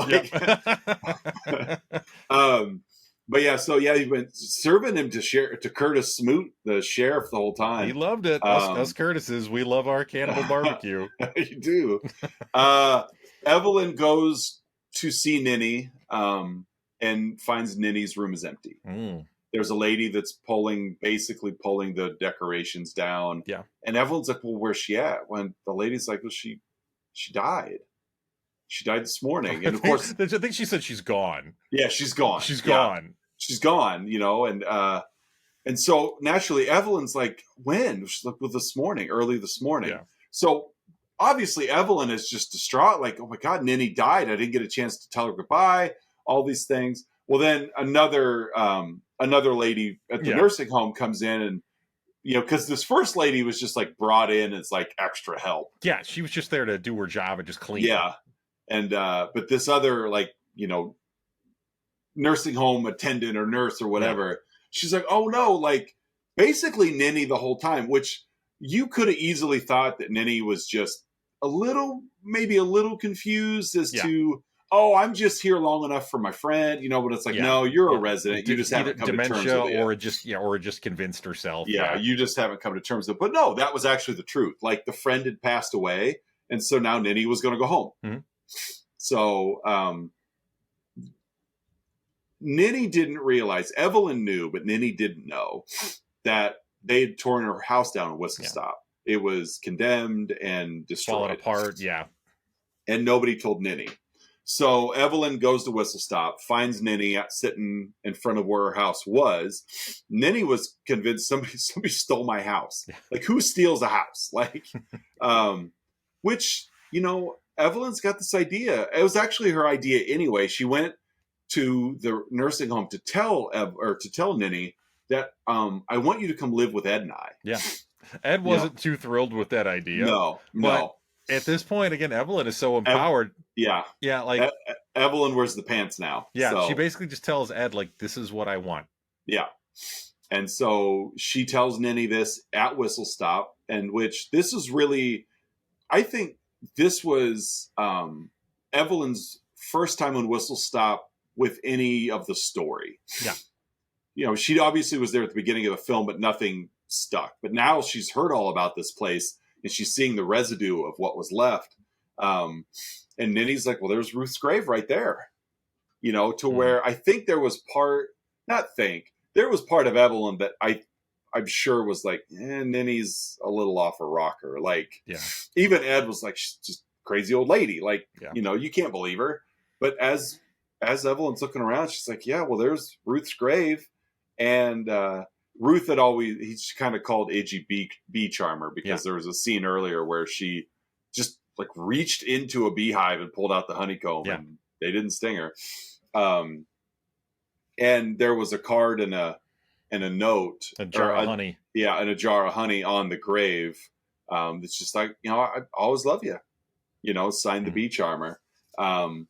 But he went serving him to Curtis Smoot, the sheriff, the whole time. He loved it. Us Curtises, we love our cannibal barbecue. You do. Evelyn goes to see Ninny and finds Ninny's room is empty. There's a lady that's basically pulling the decorations down. Yeah. And Evelyn's like, well, where's she at? When the lady's like, well, she died. She died this morning. And of course, I think she said she's gone. Yeah, she's gone. She's gone. She's gone, and so naturally Evelyn's like, when? She's like, well, early this morning. Yeah. So obviously Evelyn is just distraught, like, oh my God, Ninny died. I didn't get a chance to tell her goodbye, all these things. Well, then another lady at the nursing home comes in and, because this first lady was just like brought in as like extra help. Yeah, she was just there to do her job and just clean. Yeah. And, but this other nursing home attendant or nurse or whatever, she's like, oh no, like basically Ninny the whole time, which you could have easily thought that Ninny was just maybe a little confused as to, oh, I'm just here long enough for my friend, but it's like, no, you're a resident. You just haven't come to terms with it. Or just convinced herself. Yeah, you just haven't come to terms with it. But no, that was actually the truth. Like the friend had passed away, and so now Ninny was going to go home. Mm-hmm. So Ninny didn't realize, Evelyn knew, but Ninny didn't know that they had torn her house down in Whistle Stop. It was condemned and destroyed. Fallen apart, And nobody told Ninny. So Evelyn goes to Whistle Stop, finds Ninny sitting in front of where her house was. Ninny was convinced somebody stole my house. Like, who steals a house? Like, which, Evelyn's got this idea. It was actually her idea anyway. She went to the nursing home to tell Ninny that I want you to come live with Ed and I. Yeah. Ed wasn't too thrilled with that idea. No. At this point, again, Evelyn is so empowered. Yeah. Like Evelyn wears the pants now. Yeah, so. She basically just tells Ed, like, this is what I want. Yeah. And so she tells Ninny this at Whistle Stop, and which this is really, I think this was Evelyn's first time on Whistle Stop with any of the story. Yeah. She obviously was there at the beginning of the film, but nothing stuck. But now she's heard all about this place, and she's seeing the residue of what was left. And Ninny's like, well, there's Ruth's grave right there. Where I think there was part of Evelyn that I'm sure was like, Ninny's a little off her rocker. Like, even Ed was like, she's just crazy old lady. Like, you can't believe her. But as Evelyn's looking around, she's like, yeah, well, there's Ruth's grave. And Ruth had he's kind of called Idgie bee charmer, because there was a scene earlier where she just like reached into a beehive and pulled out the honeycomb, and they didn't sting her. And there was a card and a note, a jar of honey. Yeah, and a jar of honey on the grave. It's just like, I always love you. Signed the bee charmer. And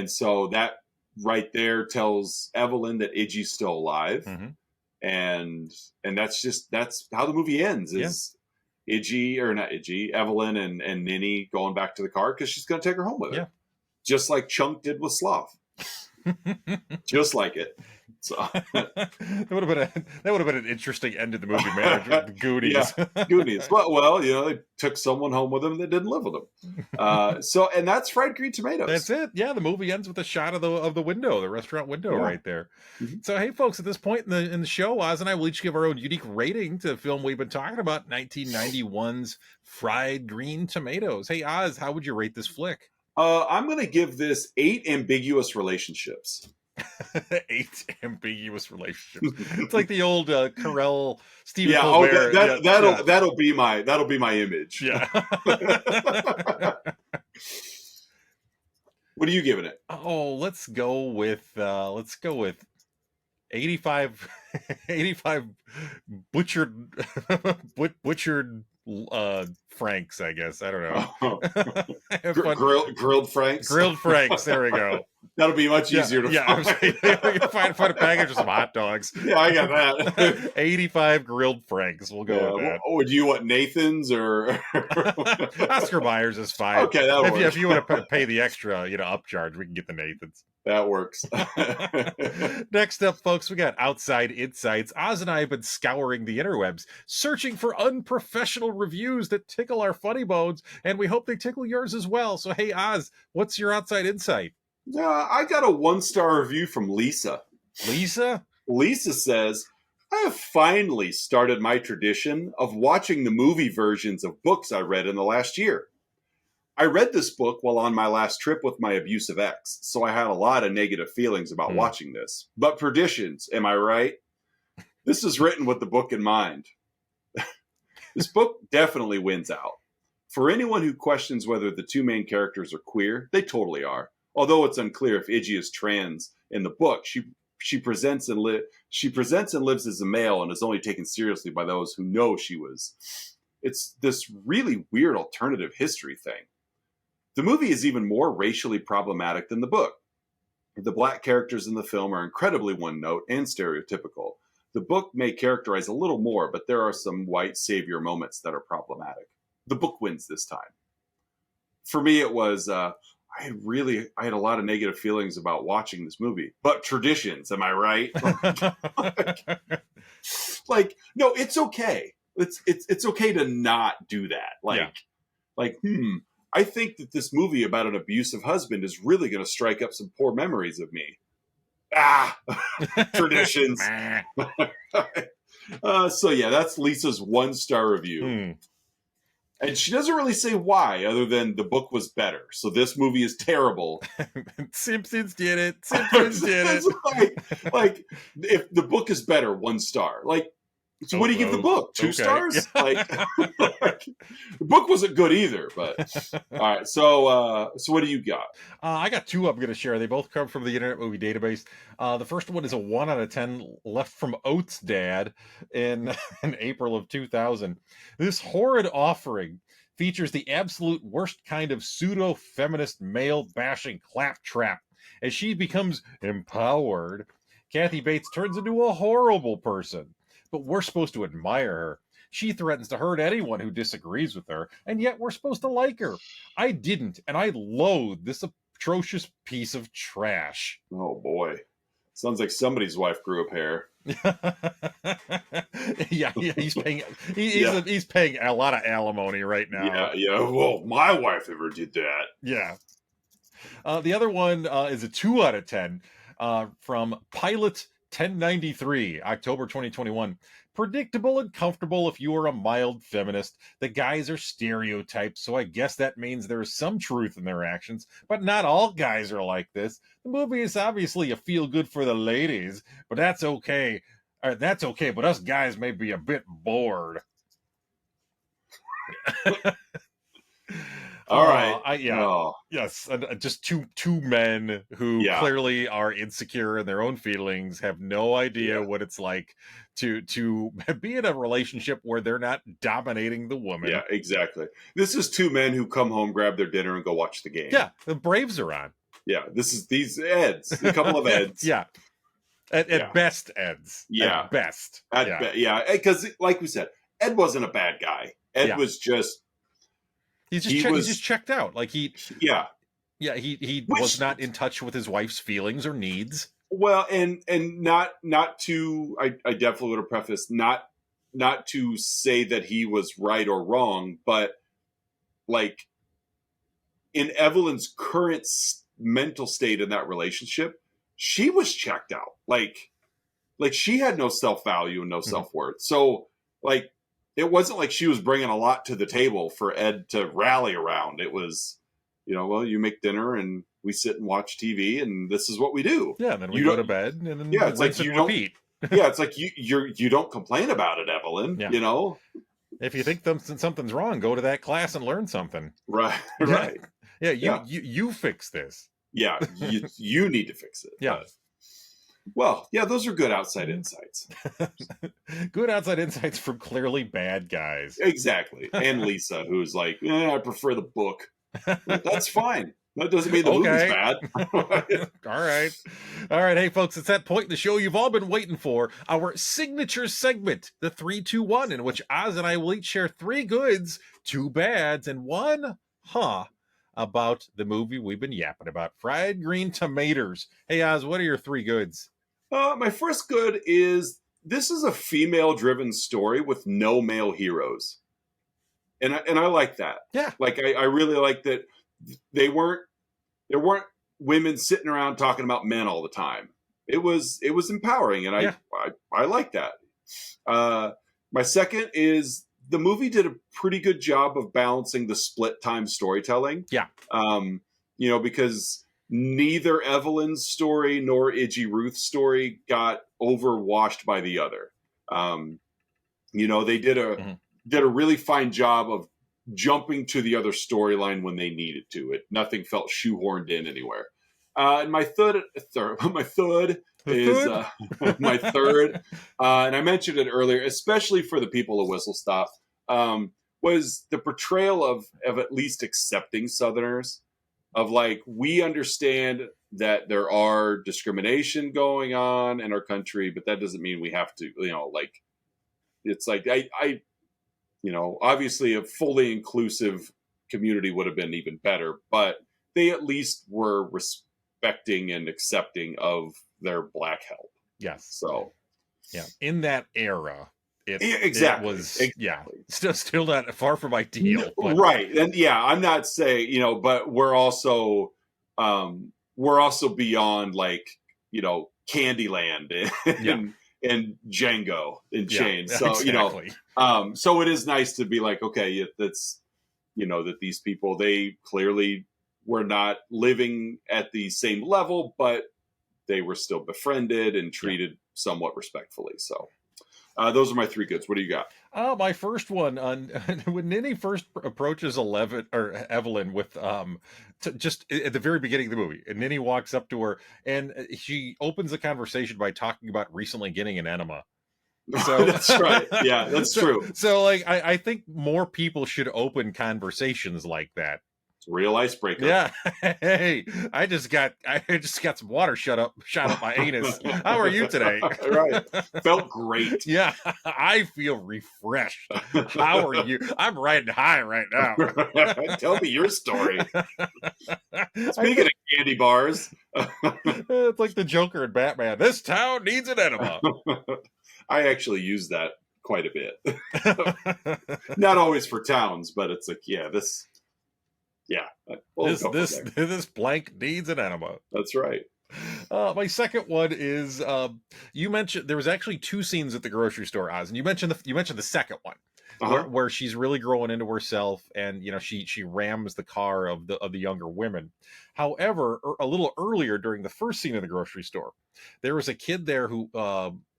so that right there tells Evelyn that Idgie's still alive. Mm-hmm. And that's how the movie ends. Evelyn and Ninny going back to the car because she's going to take her home with her. Just like Chunk did with Sloth. Just like it. So that would have been an interesting end to the movie, man. The Goonies. Goonies. Well, they took someone home with them that didn't live with them. And that's Fried Green Tomatoes. That's it. Yeah, the movie ends with a shot of the window, the restaurant window right there. Mm-hmm. So hey, folks, at this point in the show, Oz and I will each give our own unique rating to the film we've been talking about, 1991's Fried Green Tomatoes. Hey, Oz, how would you rate this flick? I'm going to give this 8 ambiguous relationships. 8 ambiguous relationships. It's like the old Carell Stephen Colbert. That'll be my image. Yeah. What are you giving it? Oh, let's go with 85 butchered franks, I guess. I don't know. Grilled franks. Grilled franks. There we go. That'll be much easier to find a package of some hot dogs. Yeah, I got that. 85 grilled franks. We'll go with that. Oh, do you want Nathan's or Oscar Myers is fine. Okay, that works. If you want to pay the extra, upcharge, we can get the Nathan's. That works. Next up, folks, we got Outside Insights. Oz and I have been scouring the interwebs, searching for unprofessional reviews that tickle our funny bones, and we hope they tickle yours as well. So, hey, Oz, what's your Outside Insight? I got a 1-star review from Lisa. Lisa? Lisa says, I have finally started my tradition of watching the movie versions of books I read in the last year. I read this book while on my last trip with my abusive ex, so I had a lot of negative feelings about watching this. But Perditions, am I right? This is written with the book in mind. This book definitely wins out. For anyone who questions whether the two main characters are queer, they totally are. Although it's unclear if Idgie is trans in the book, she presents and lives as a male and is only taken seriously by those who know she was. It's this really weird alternative history thing. The movie is even more racially problematic than the book. The black characters in the film are incredibly one-note and stereotypical. The book may characterize a little more, but there are some white savior moments that are problematic. The book wins this time. For me, it was, I had a lot of negative feelings about watching this movie. But Traditions, am I right? No, it's okay. It's okay to not do that. I think that this movie about an abusive husband is really going to strike up some poor memories of me. Traditions. That's Lisa's 1-star review. And she doesn't really say why, other than the book was better. So this movie is terrible. Simpsons did it. If the book is better, 1 star. So what do you give the book? 2 stars? The book wasn't good either, but all right. So what do you got? I got 2 I'm going to share. They both come from the Internet Movie Database. The first one is a 1 out of 10 left from Oates' dad in April of 2000. This horrid offering features the absolute worst kind of pseudo-feminist male-bashing claptrap. As she becomes empowered, Kathy Bates turns into a horrible person. But we're supposed to admire her. She threatens to hurt anyone who disagrees with her, and yet we're supposed to like her. I didn't, and I loathe this atrocious piece of trash. Oh, boy. Sounds like somebody's wife grew up hair. yeah, he's paying he's paying a lot of alimony right now. Yeah. Well, my wife ever did that. Yeah. The other one is a 2 out of 10 from Pilot 1093, October 2021. Predictable and comfortable if you are a mild feminist. The guys are stereotypes, so I guess that means there is some truth in their actions, but not all guys are like this. The movie is obviously a feel-good for the ladies, but that's okay. That's okay, but us guys may be a bit bored. All right. Yes. Just two men who clearly are insecure in their own feelings, have no idea what it's like to be in a relationship where they're not dominating the woman. Yeah, exactly. This is 2 men who come home, grab their dinner, and go watch the game. Yeah, the Braves are on. Yeah, these Eds, a couple of Eds. Yeah. At best, Eds. Yeah. At best. Because like we said, Ed wasn't a bad guy. Ed was just he's just checked out. Like he Which, was not in touch with his wife's feelings or needs. Well, and not to I definitely would have prefaced not to say that he was right or wrong, but like in Evelyn's current mental state in that relationship, she was checked out. Like she had no self-value and no self-worth. So like it wasn't like she was bringing a lot to the table for Ed to rally around. It was, well, you make dinner and we sit and watch TV and this is what we do. Yeah, and then we go to bed and then it's like you repeat. It's like you don't complain about it, Evelyn. Yeah. If you think something's wrong, go to that class and learn something. Right. Right. Yeah, you fix this. Yeah, you need to fix it. Yeah. Well, yeah, those are good outside insights. Good outside insights from clearly bad guys. Exactly. And Lisa, who's like, I prefer the book. That's fine. That doesn't mean the movie's bad. All right. Hey, folks, it's that point in the show you've all been waiting for. Our signature segment, the 3-2-1, in which Oz and I will each share 3 goods, 2 bads, and 1 about the movie we've been yapping about. Fried green tomatoes. Hey, Oz, what are your 3 goods? My first good is this is a female-driven story with no male heroes. And I like that. Yeah. Like, I really like that there weren't women sitting around talking about men all the time. It was empowering, and I like that. My second is the movie did a pretty good job of balancing the split time storytelling. Yeah. Because neither Evelyn's story nor Idgie Ruth's story got overwashed by the other. They did a really fine job of jumping to the other storyline when they needed to. Nothing felt shoehorned in anywhere. And my third is my third, and I mentioned it earlier, especially for the people of Whistle Stop, was the portrayal of at least accepting Southerners, of like, we understand that there are discrimination going on in our country, but that doesn't mean we have to, it's like, obviously a fully inclusive community would have been even better, but they at least were respecting and accepting of their black help. Yes. So, yeah, in that era, it was still not far from ideal. But. Right. And I'm not saying, but we're also beyond Candyland and Django in chains. So, exactly. So it is nice to be like, okay, that's, that these people, they clearly were not living at the same level, but they were still befriended and treated somewhat respectfully. So those are my 3 goods. What do you got? My first one, when Ninny first approaches Evelyn with just at the very beginning of the movie, and Ninny walks up to her and she opens the conversation by talking about recently getting an enema. So that's right. Yeah, that's true. So I think more people should open conversations like that. It's a real icebreaker. Yeah. Hey, I just got some water shot up my anus. How are you today? Right. Felt great. Yeah. I feel refreshed. How are you? I'm riding high right now. Tell me your story. Speaking of candy bars. It's like the Joker in Batman. This town needs an enema. I actually use that quite a bit. Not always for towns, but it's like, this blank needs an enema. That's right. My second one is you mentioned there was actually 2 scenes at the grocery store, Oz, and you mentioned the second one where she's really growing into herself, and she rams the car of the younger women. However, a little earlier during the first scene of the grocery store, there was a kid there who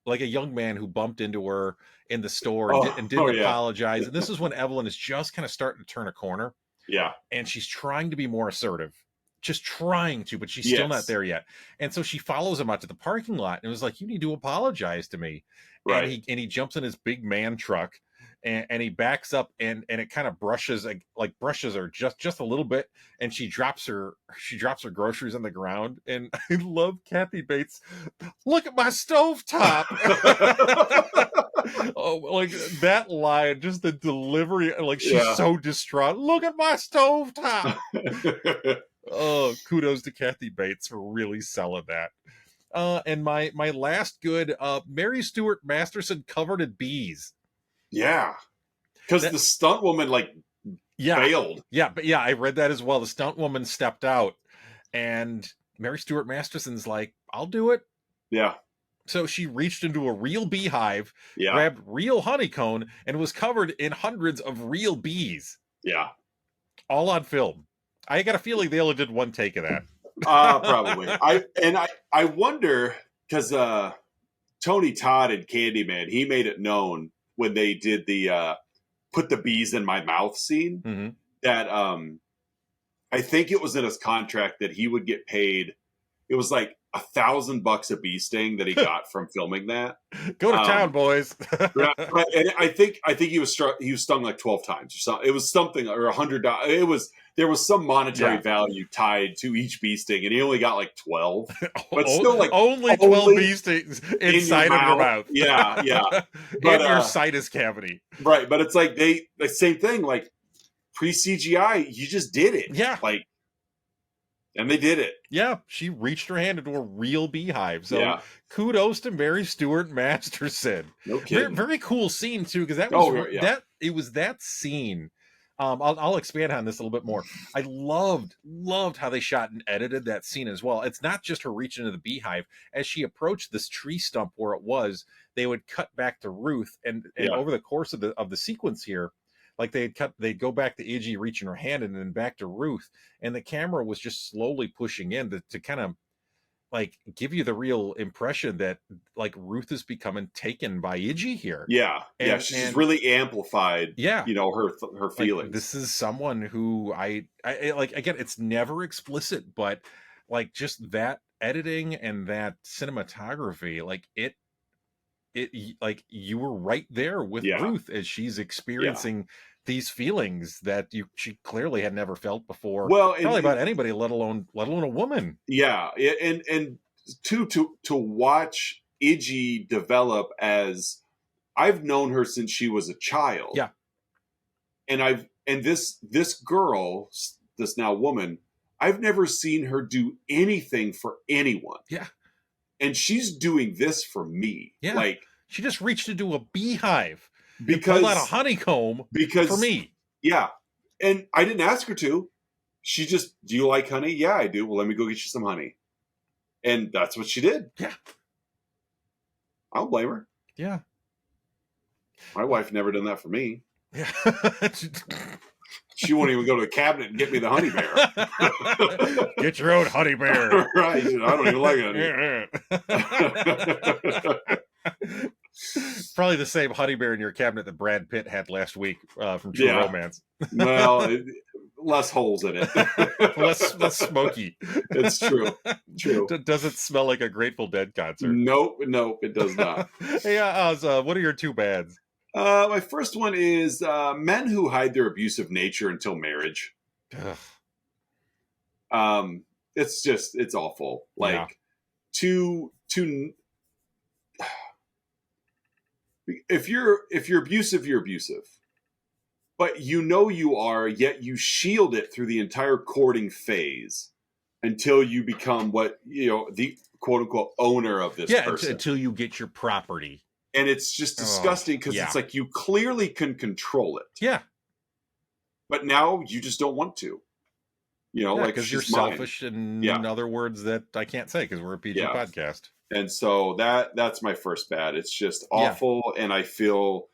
like a young man who bumped into her in the store and didn't apologize. And this is when Evelyn is just kind of starting to turn a corner. Yeah. And she's trying to be more assertive, just trying to, but she's still not there yet. And so she follows him out to the parking lot and was like, you need to apologize to me. Right. And he jumps in his big man truck and he backs up and it kind of brushes her just a little bit. And she drops her groceries on the ground. And I love Kathy Bates. Look at my stovetop. Oh, like that line, just the delivery, like she's so distraught. Look at my stovetop. Oh, kudos to Kathy Bates for really selling that. And my last good, Mary Stuart Masterson covered in bees. Yeah, because the stunt woman failed. Yeah, but yeah, I read that as well. The stunt woman stepped out, and Mary Stuart Masterson's like, "I'll do it." Yeah. So she reached into a real beehive, grabbed real honeycomb, and was covered in hundreds of real bees. Yeah. All on film. I got a feeling they only did one take of that. Probably. I wonder, because Tony Todd in Candyman, he made it known when they did the put the bees in my mouth scene that I think it was in his contract that he would get paid. It was like $1,000 a bee sting that he got from filming that. Go to town, boys. And I think he was stung like 12 times or something. It was something, or $100. There was some monetary value tied to each bee sting, and he only got like 12. But still, like only 12 bee stings inside of your mouth. Yeah. But, in your sinus cavity. Right, but it's like the same thing. Like pre-CGI, you just did it. Yeah, and they did it. Yeah, she reached her hand into a real beehive. So kudos to Mary Stuart Masterson. No kidding. Very, very cool scene too, because that was it was that scene. I'll expand on this a little bit more. I loved how they shot and edited that scene as well. It's not just her reaching into the beehive. As she approached this tree stump where it was, they would cut back to Ruth, and over the course of the sequence here, like they'd go back to Idgie reaching her hand, and then back to Ruth, and the camera was just slowly pushing in to kind of like give you the real impression that like Ruth is becoming taken by Idgie here. Yeah. She's really amplified. Yeah. Her feelings. Like, this is someone who I like, again, it's never explicit, but like just that editing and that cinematography, like it like you were right there with Ruth as she's experiencing these feelings that she clearly had never felt before. Well, probably about anybody, let alone a woman. Yeah, and to watch Idgie develop as I've known her since she was a child. Yeah, and this girl, this now woman, I've never seen her do anything for anyone. Yeah. And she's doing this for me. Yeah. Like she just reached into a beehive because pulled out a honeycomb for me. Yeah. And I didn't ask her to. She just, do you like honey? Yeah, I do. Well, let me go get you some honey. And that's what she did. Yeah. I don't blame her. Yeah. My wife never done that for me. Yeah. She won't even go to the cabinet and get me the honey bear. Get your own honey bear. Right. I don't even like honey. Probably the same honey bear in your cabinet that Brad Pitt had last week from True Romance. Well, less holes in it. less smoky. It's true. Does it smell like a Grateful Dead concert? Nope, it does not. Hey, what are your two bads? My first one is men who hide their abusive nature until marriage. It's awful. Like to if you're abusive, you're abusive. But you are, yet you shield it through the entire courting phase until you become the quote unquote owner of this person. Until you get your property. And it's just disgusting because it's like you clearly can control it. Yeah. But now you just don't want to. Because you're selfish in other words that I can't say because we're a PG podcast. And so that's my first bad. It's just awful. And I feel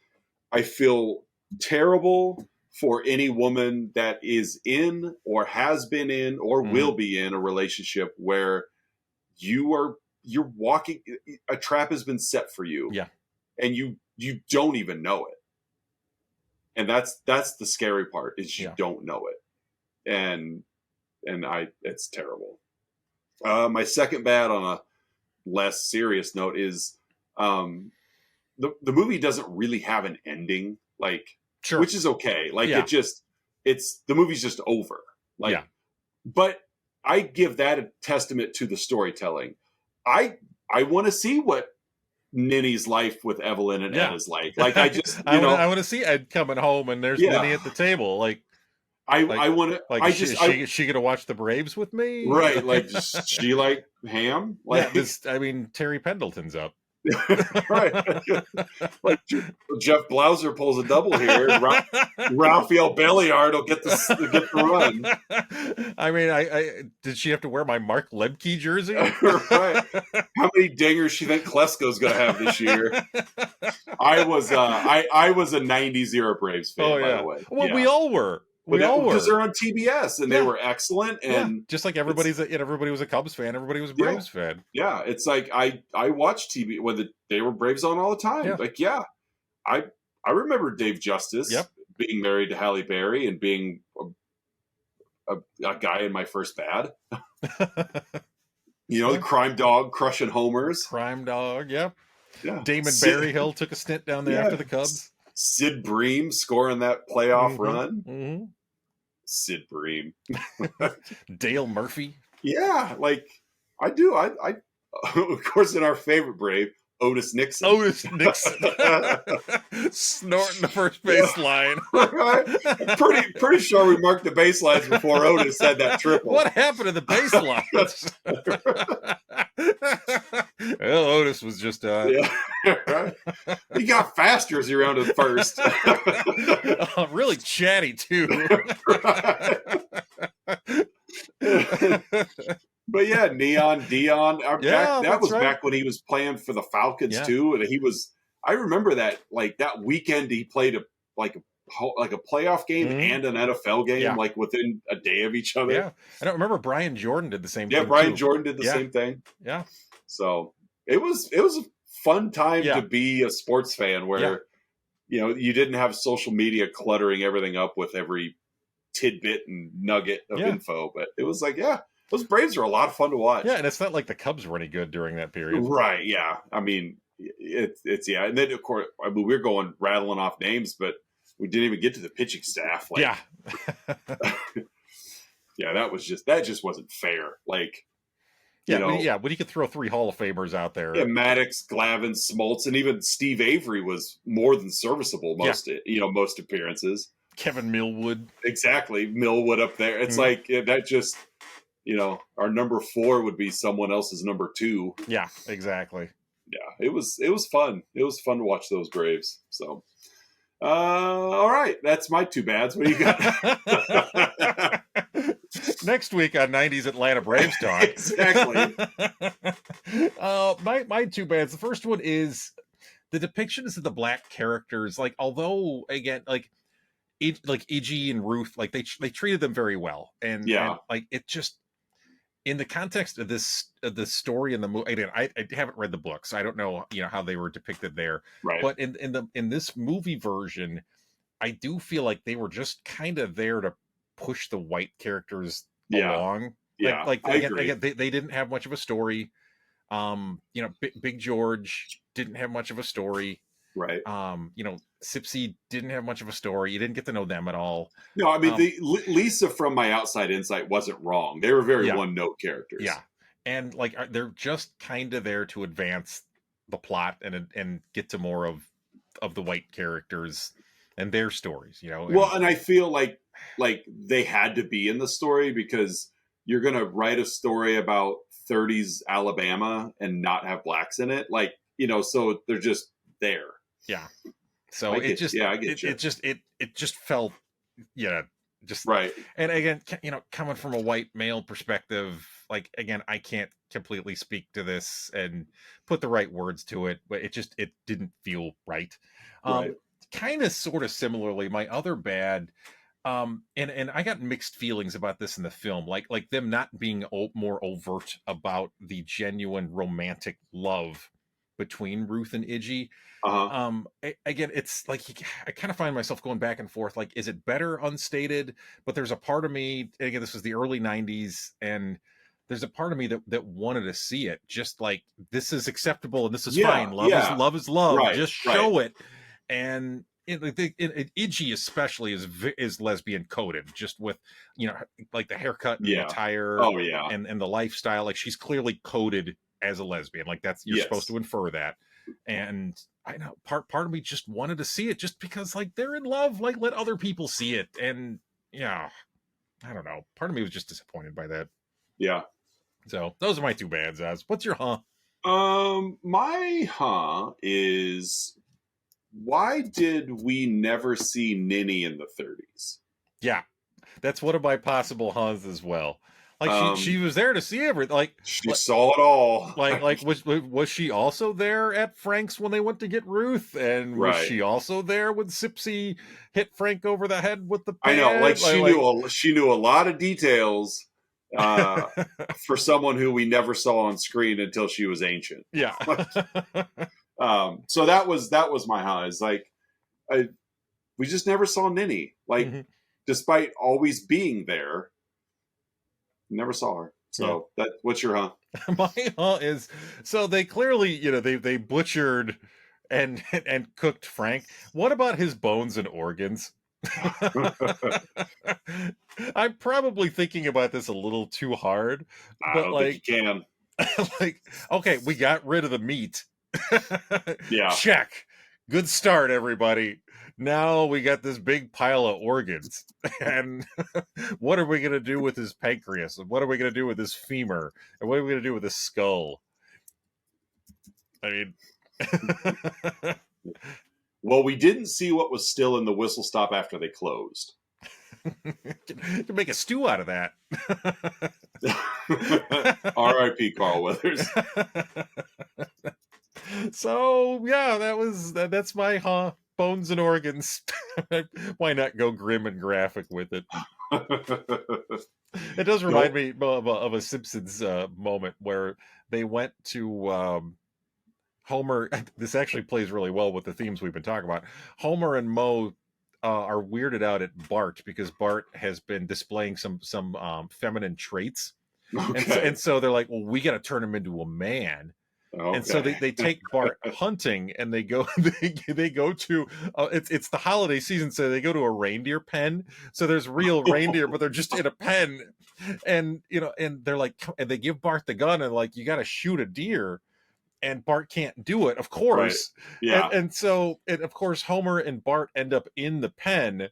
terrible for any woman that is in or has been in or will be in a relationship where you're walking, a trap has been set for you. Yeah. And you don't even know it. And that's the scary part is you don't know it. And it's terrible. My second bad on a less serious note is the movie doesn't really have an ending, which is okay. The movie's just over. But I give that a testament to the storytelling. I want to see what Ninny's life with Evelyn and Ed is like. Like, I just, I want to see Ed coming home and there's Ninny at the table. Like, I want to. Like, is she gonna watch the Braves with me? Right? Like, she like ham? Like, Terry Pendleton's up. Right. Like, Jeff Blauser pulls a double here. Raphael Belliard will get the run. I mean, did she have to wear my Mark Lemke jersey? Right. How many dingers she think Klesko's going to have this year? I was a '90s era Braves fan, by the way. Well, we all were. Because they're on TBS and they were excellent, and just like everybody was a Cubs fan, everybody was a Braves fan. Yeah, it's like I watched TV when they were Braves on all the time. Yeah. Like, I remember Dave Justice being married to Halle Berry and being a guy in My First Bad. The crime dog crushing homers. Crime dog, yeah. Damon Berryhill took a stint down there after the Cubs. Sid Bream scoring that playoff run. Mm-hmm. Sid Bream. Dale Murphy. Yeah, like I do. I of course, in our favorite Brave, Otis Nixon. Snorting the first base line. Pretty sure we marked the baselines before Otis had that triple. What happened to the baselines? Well, Otis was just right. He got faster as he rounded first. Really chatty too. But yeah, Neon Dion. That was back when he was playing for the Falcons too, and I remember that that weekend he played a playoff game and an NFL game like within a day of each other. Yeah, I don't remember Brian Jordan did the same thing. Yeah, Brian Jordan did the same thing. Yeah, so it was a fun time to be a sports fan where you didn't have social media cluttering everything up with every tidbit and nugget of info, but it was like those Braves are a lot of fun to watch. Yeah, and it's not like the Cubs were any good during that period. Right, yeah. I mean, it's and then, of course, we're going rattling off names, but we didn't even get to the pitching staff. Yeah. that just wasn't fair. Like, when you could throw 3 Hall of Famers out there. Yeah, Maddox, Glavine, Smoltz, and even Steve Avery was more than serviceable most appearances. Kevin Millwood. Exactly. Millwood up there. It's like, that just... our number 4 would be someone else's number 2. Yeah, exactly. Yeah, it was fun. It was fun to watch those Braves. So, all right, that's my 2 bads. What do you got? Next week on 90s Atlanta Braves talk. Exactly. My 2 bads. The first one is the depictions of the black characters. Like, although again, like Idgie and Ruth, like they treated them very well, and like it just. In the context of this story in the movie, again, I haven't read the books, so I don't know, how they were depicted there. Right. But in this movie version, I do feel like they were just kind of there to push the white characters along. Yeah, again, they didn't have much of a story. Big George didn't have much of a story. Right. Sipsy didn't have much of a story. You didn't get to know them at all. No, I mean, Lisa from My Outside Insight wasn't wrong. They were very one-note characters. Yeah. And like they're just kind of there to advance the plot and get to more of the white characters and their stories, And I feel like they had to be in the story because you're going to write a story about 30s Alabama and not have blacks in it. Like, so they're just there. Yeah. So it just felt, just right. And again, coming from a white male perspective, like, again, I can't completely speak to this and put the right words to it, but it didn't feel right. Kind of sort of similarly, my other bad, and I got mixed feelings about this in the film, like them not being more overt about the genuine romantic love between Ruth and Idgie. Again, it's like I kind of find myself going back and forth. Like, is it better unstated? But there's a part of me, again, this was the early 90s, and there's a part of me that wanted to see it. Just like, this is acceptable and this is fine. Love is love. Right, just show it. And Idgie especially is lesbian coded, just with like the haircut and the attire, and the lifestyle. Like, she's clearly coded as a lesbian. Like, you're supposed to infer that. And I know part of me just wanted to see it just because like they're in love, like let other people see it. And yeah, I don't know. Part of me was just disappointed by that. Yeah. So those are my two bands. As what's your huh? My huh is, why did we never see Ninny in the 30s? Yeah, that's one of my possible huhs as well. Like she was there to see everything. Like she saw it all. Like was she also there at Frank's when they went to get Ruth? And was she also there when Sipsy hit Frank over the head with the pad? I know, like she knew a lot of details for someone who we never saw on screen until she was ancient. Yeah. So that was my huh. Is like we just never saw Ninny. Like despite always being there, never saw her. So what's your huh? My huh is, so they clearly, they butchered and cooked Frank. What about his bones and organs? I'm probably thinking about this a little too hard, but I don't think you can. Like, okay, we got rid of the meat. Yeah. Check. Good start, everybody. Now we got this big pile of organs. And what are we going to do with his pancreas? And what are we going to do with his femur? And what are we going to do with his skull? I mean... Well, we didn't see what was still in the whistle stop after they closed. You can make a stew out of that. R.I.P. Carl Weathers. So yeah, that's my huh. Bones and organs. Why not go grim and graphic with it? It does remind me of a Simpsons moment where they went to Homer. This actually plays really well with the themes we've been talking about. Homer and Moe are weirded out at Bart because Bart has been displaying some feminine traits. Okay. And so they're like, well, we got to turn him into a man. Okay. And so they take Bart hunting, and they go to it's the holiday season, so they go to a reindeer pen. So there's real reindeer, but they're just in a pen, and and they're like, and they give Bart the gun and like, you got to shoot a deer. And Bart can't do it, of course. Right. Yeah. And so, of course, Homer and Bart end up in the pen,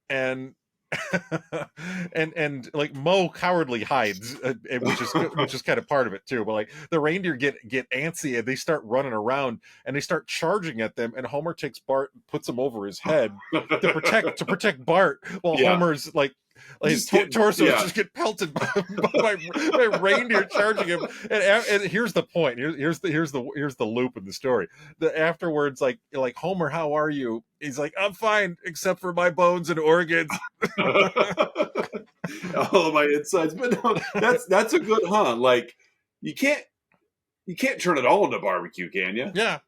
and and like Moe cowardly hides, which is kind of part of it too. But like the reindeer get antsy and they start running around and they start charging at them. And Homer takes Bart and puts him over his head to protect Bart, while Homer's like his torso just get pelted by reindeer charging him. And here's the point. Here's the loop in the story. Afterwards, like Homer, how are you? He's like, I'm fine, except for my bones and organs. Oh, my insides. But no, that's a good huh. Like you can't turn it all into barbecue, can you? Yeah,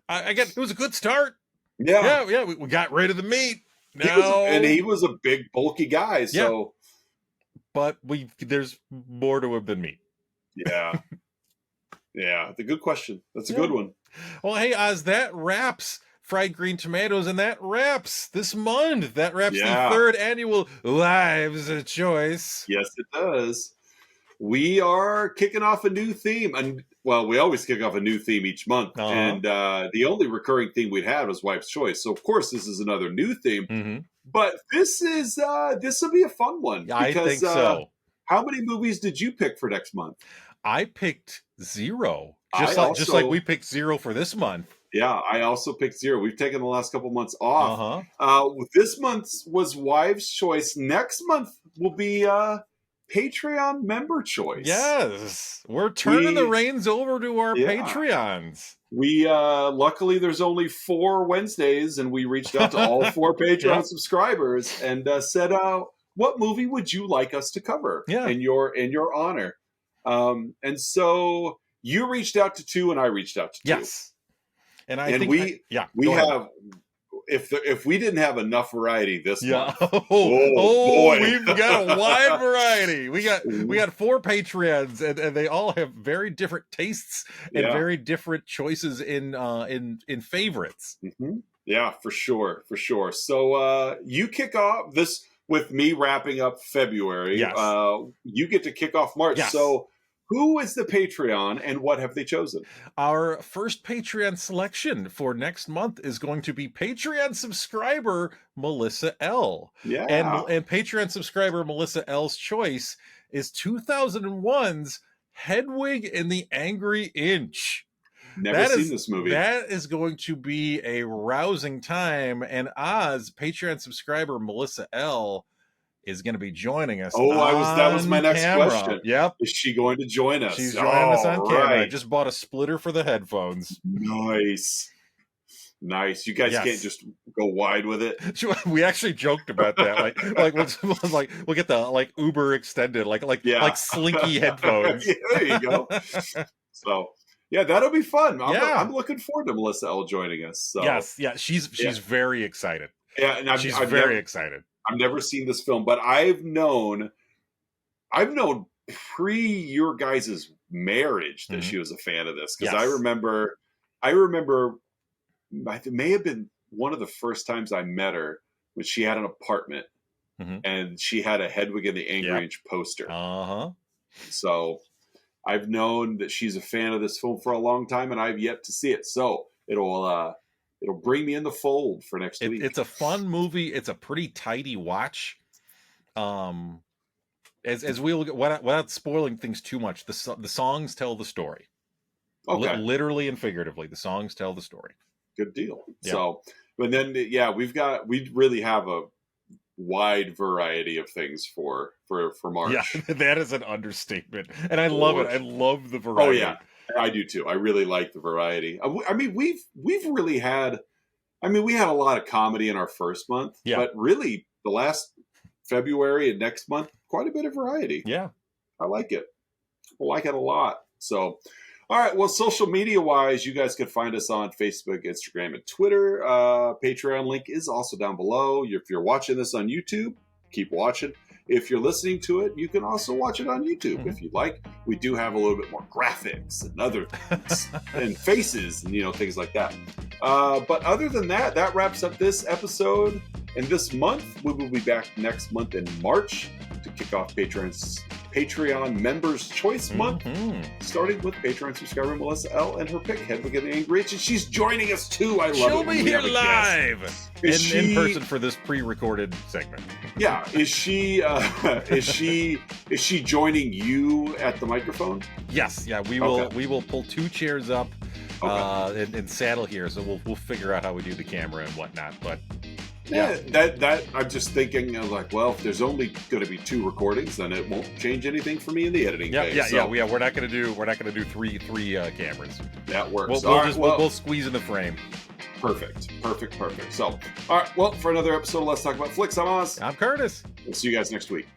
I get it was a good start. Yeah. We got rid of the meat. No. He was a big bulky guy, so but there's more to him than meat. Yeah. Yeah, it's a good question. That's a good one. Well, hey, Oz, that wraps Fried Green Tomatoes, and that wraps this month. That wraps the third annual Lives of Choice. Yes, it does. We are kicking off a new theme, and well, we always kick off a new theme each month. And the only recurring theme we'd had was Wife's Choice. So, of course, this is another new theme. Mm-hmm. But this will be a fun one. Yeah, because, I think so. How many movies did you pick for next month? I picked 0. Just like we picked 0 for this month. Yeah, I also picked 0. We've taken the last couple months off. This month was Wives' Choice. Next month will be Patreon member choice. Yes, we're turning the reins over to our Patreons. We luckily there's only 4 Wednesdays, and we reached out to all 4 Patreon subscribers and said, "What movie would you like us to cover in your honor?" And so you reached out to 2, and I reached out to 2. Yes, and we have. If we didn't have enough variety this month, boy. We've got a wide variety. We got 4 Patreons, and they all have very different tastes and very different choices in favorites. Mm-hmm. Yeah, for sure. So you kick off this with me wrapping up February. Yes. You get to kick off March. Yes. So Who is the Patreon and what have they chosen? Our first Patreon selection for next month is going to be Patreon subscriber Melissa L. Yeah. And Patreon subscriber Melissa L's choice is 2001's Hedwig and the Angry Inch. Never seen this movie. That is going to be a rousing time. And Oz, Patreon subscriber Melissa L., is going to be joining us. Oh, that was my next question. Yep. Is she going to join us? She's joining us on camera. I just bought a splitter for the headphones. Nice. You guys can't just go wide with it. We actually joked about that. Like we'll get the Uber extended, like slinky headphones. Yeah, there you go. So yeah, that'll be fun. I'm looking forward to Melissa L joining us. So. Yes, yeah, she's very excited. Yeah, and she's very excited. I've never seen this film, but I've known pre your guys' marriage that she was a fan of this, because I remember it may have been one of the first times I met her when she had an apartment and she had a Hedwig and the Angry Inch poster. So I've known that she's a fan of this film for a long time, and I've yet to see it. So it'll bring me in the fold for next week. It's a fun movie. It's a pretty tidy watch. As we'll get, without spoiling things too much, the songs tell the story. Okay. Literally and figuratively, the songs tell the story. Good deal. Yeah. So, but then we really have a wide variety of things for March. Yeah, that is an understatement, and I love it. I love the variety. Oh yeah. I do too. I really like the variety. I mean, we've really had. I mean, we had a lot of comedy in our first month, but really the last February and next month, quite a bit of variety. Yeah, I like it. I like it a lot. So, all right. Well, social media wise, you guys can find us on Facebook, Instagram, and Twitter. Patreon link is also down below. If you're watching this on YouTube, keep watching. If you're listening to it, you can also watch it on YouTube if you'd like. We do have a little bit more graphics and other things and faces and, things like that. But other than that, that wraps up this episode. And this month, we will be back next month in March to kick off Patreon Members Choice Month, starting with Patreon subscriber Melissa L. and her pick, Hedwig and the Angry Inch. And she's joining us too. I love it. She'll be here live in person for this pre-recorded segment. Yeah, is she joining you at the microphone? Yes, yeah, we will pull 2 chairs up and saddle here, so we'll figure out how we do the camera and whatnot. But that I'm just thinking if there's only going to be 2 recordings, then it won't change anything for me in the editing phase. We're not going to do three cameras. That works. We'll squeeze in the frame. Perfect. So, all right. Well, for another episode of Let's Talk About Flicks, I'm Oz. I'm Curtis. We'll see you guys next week.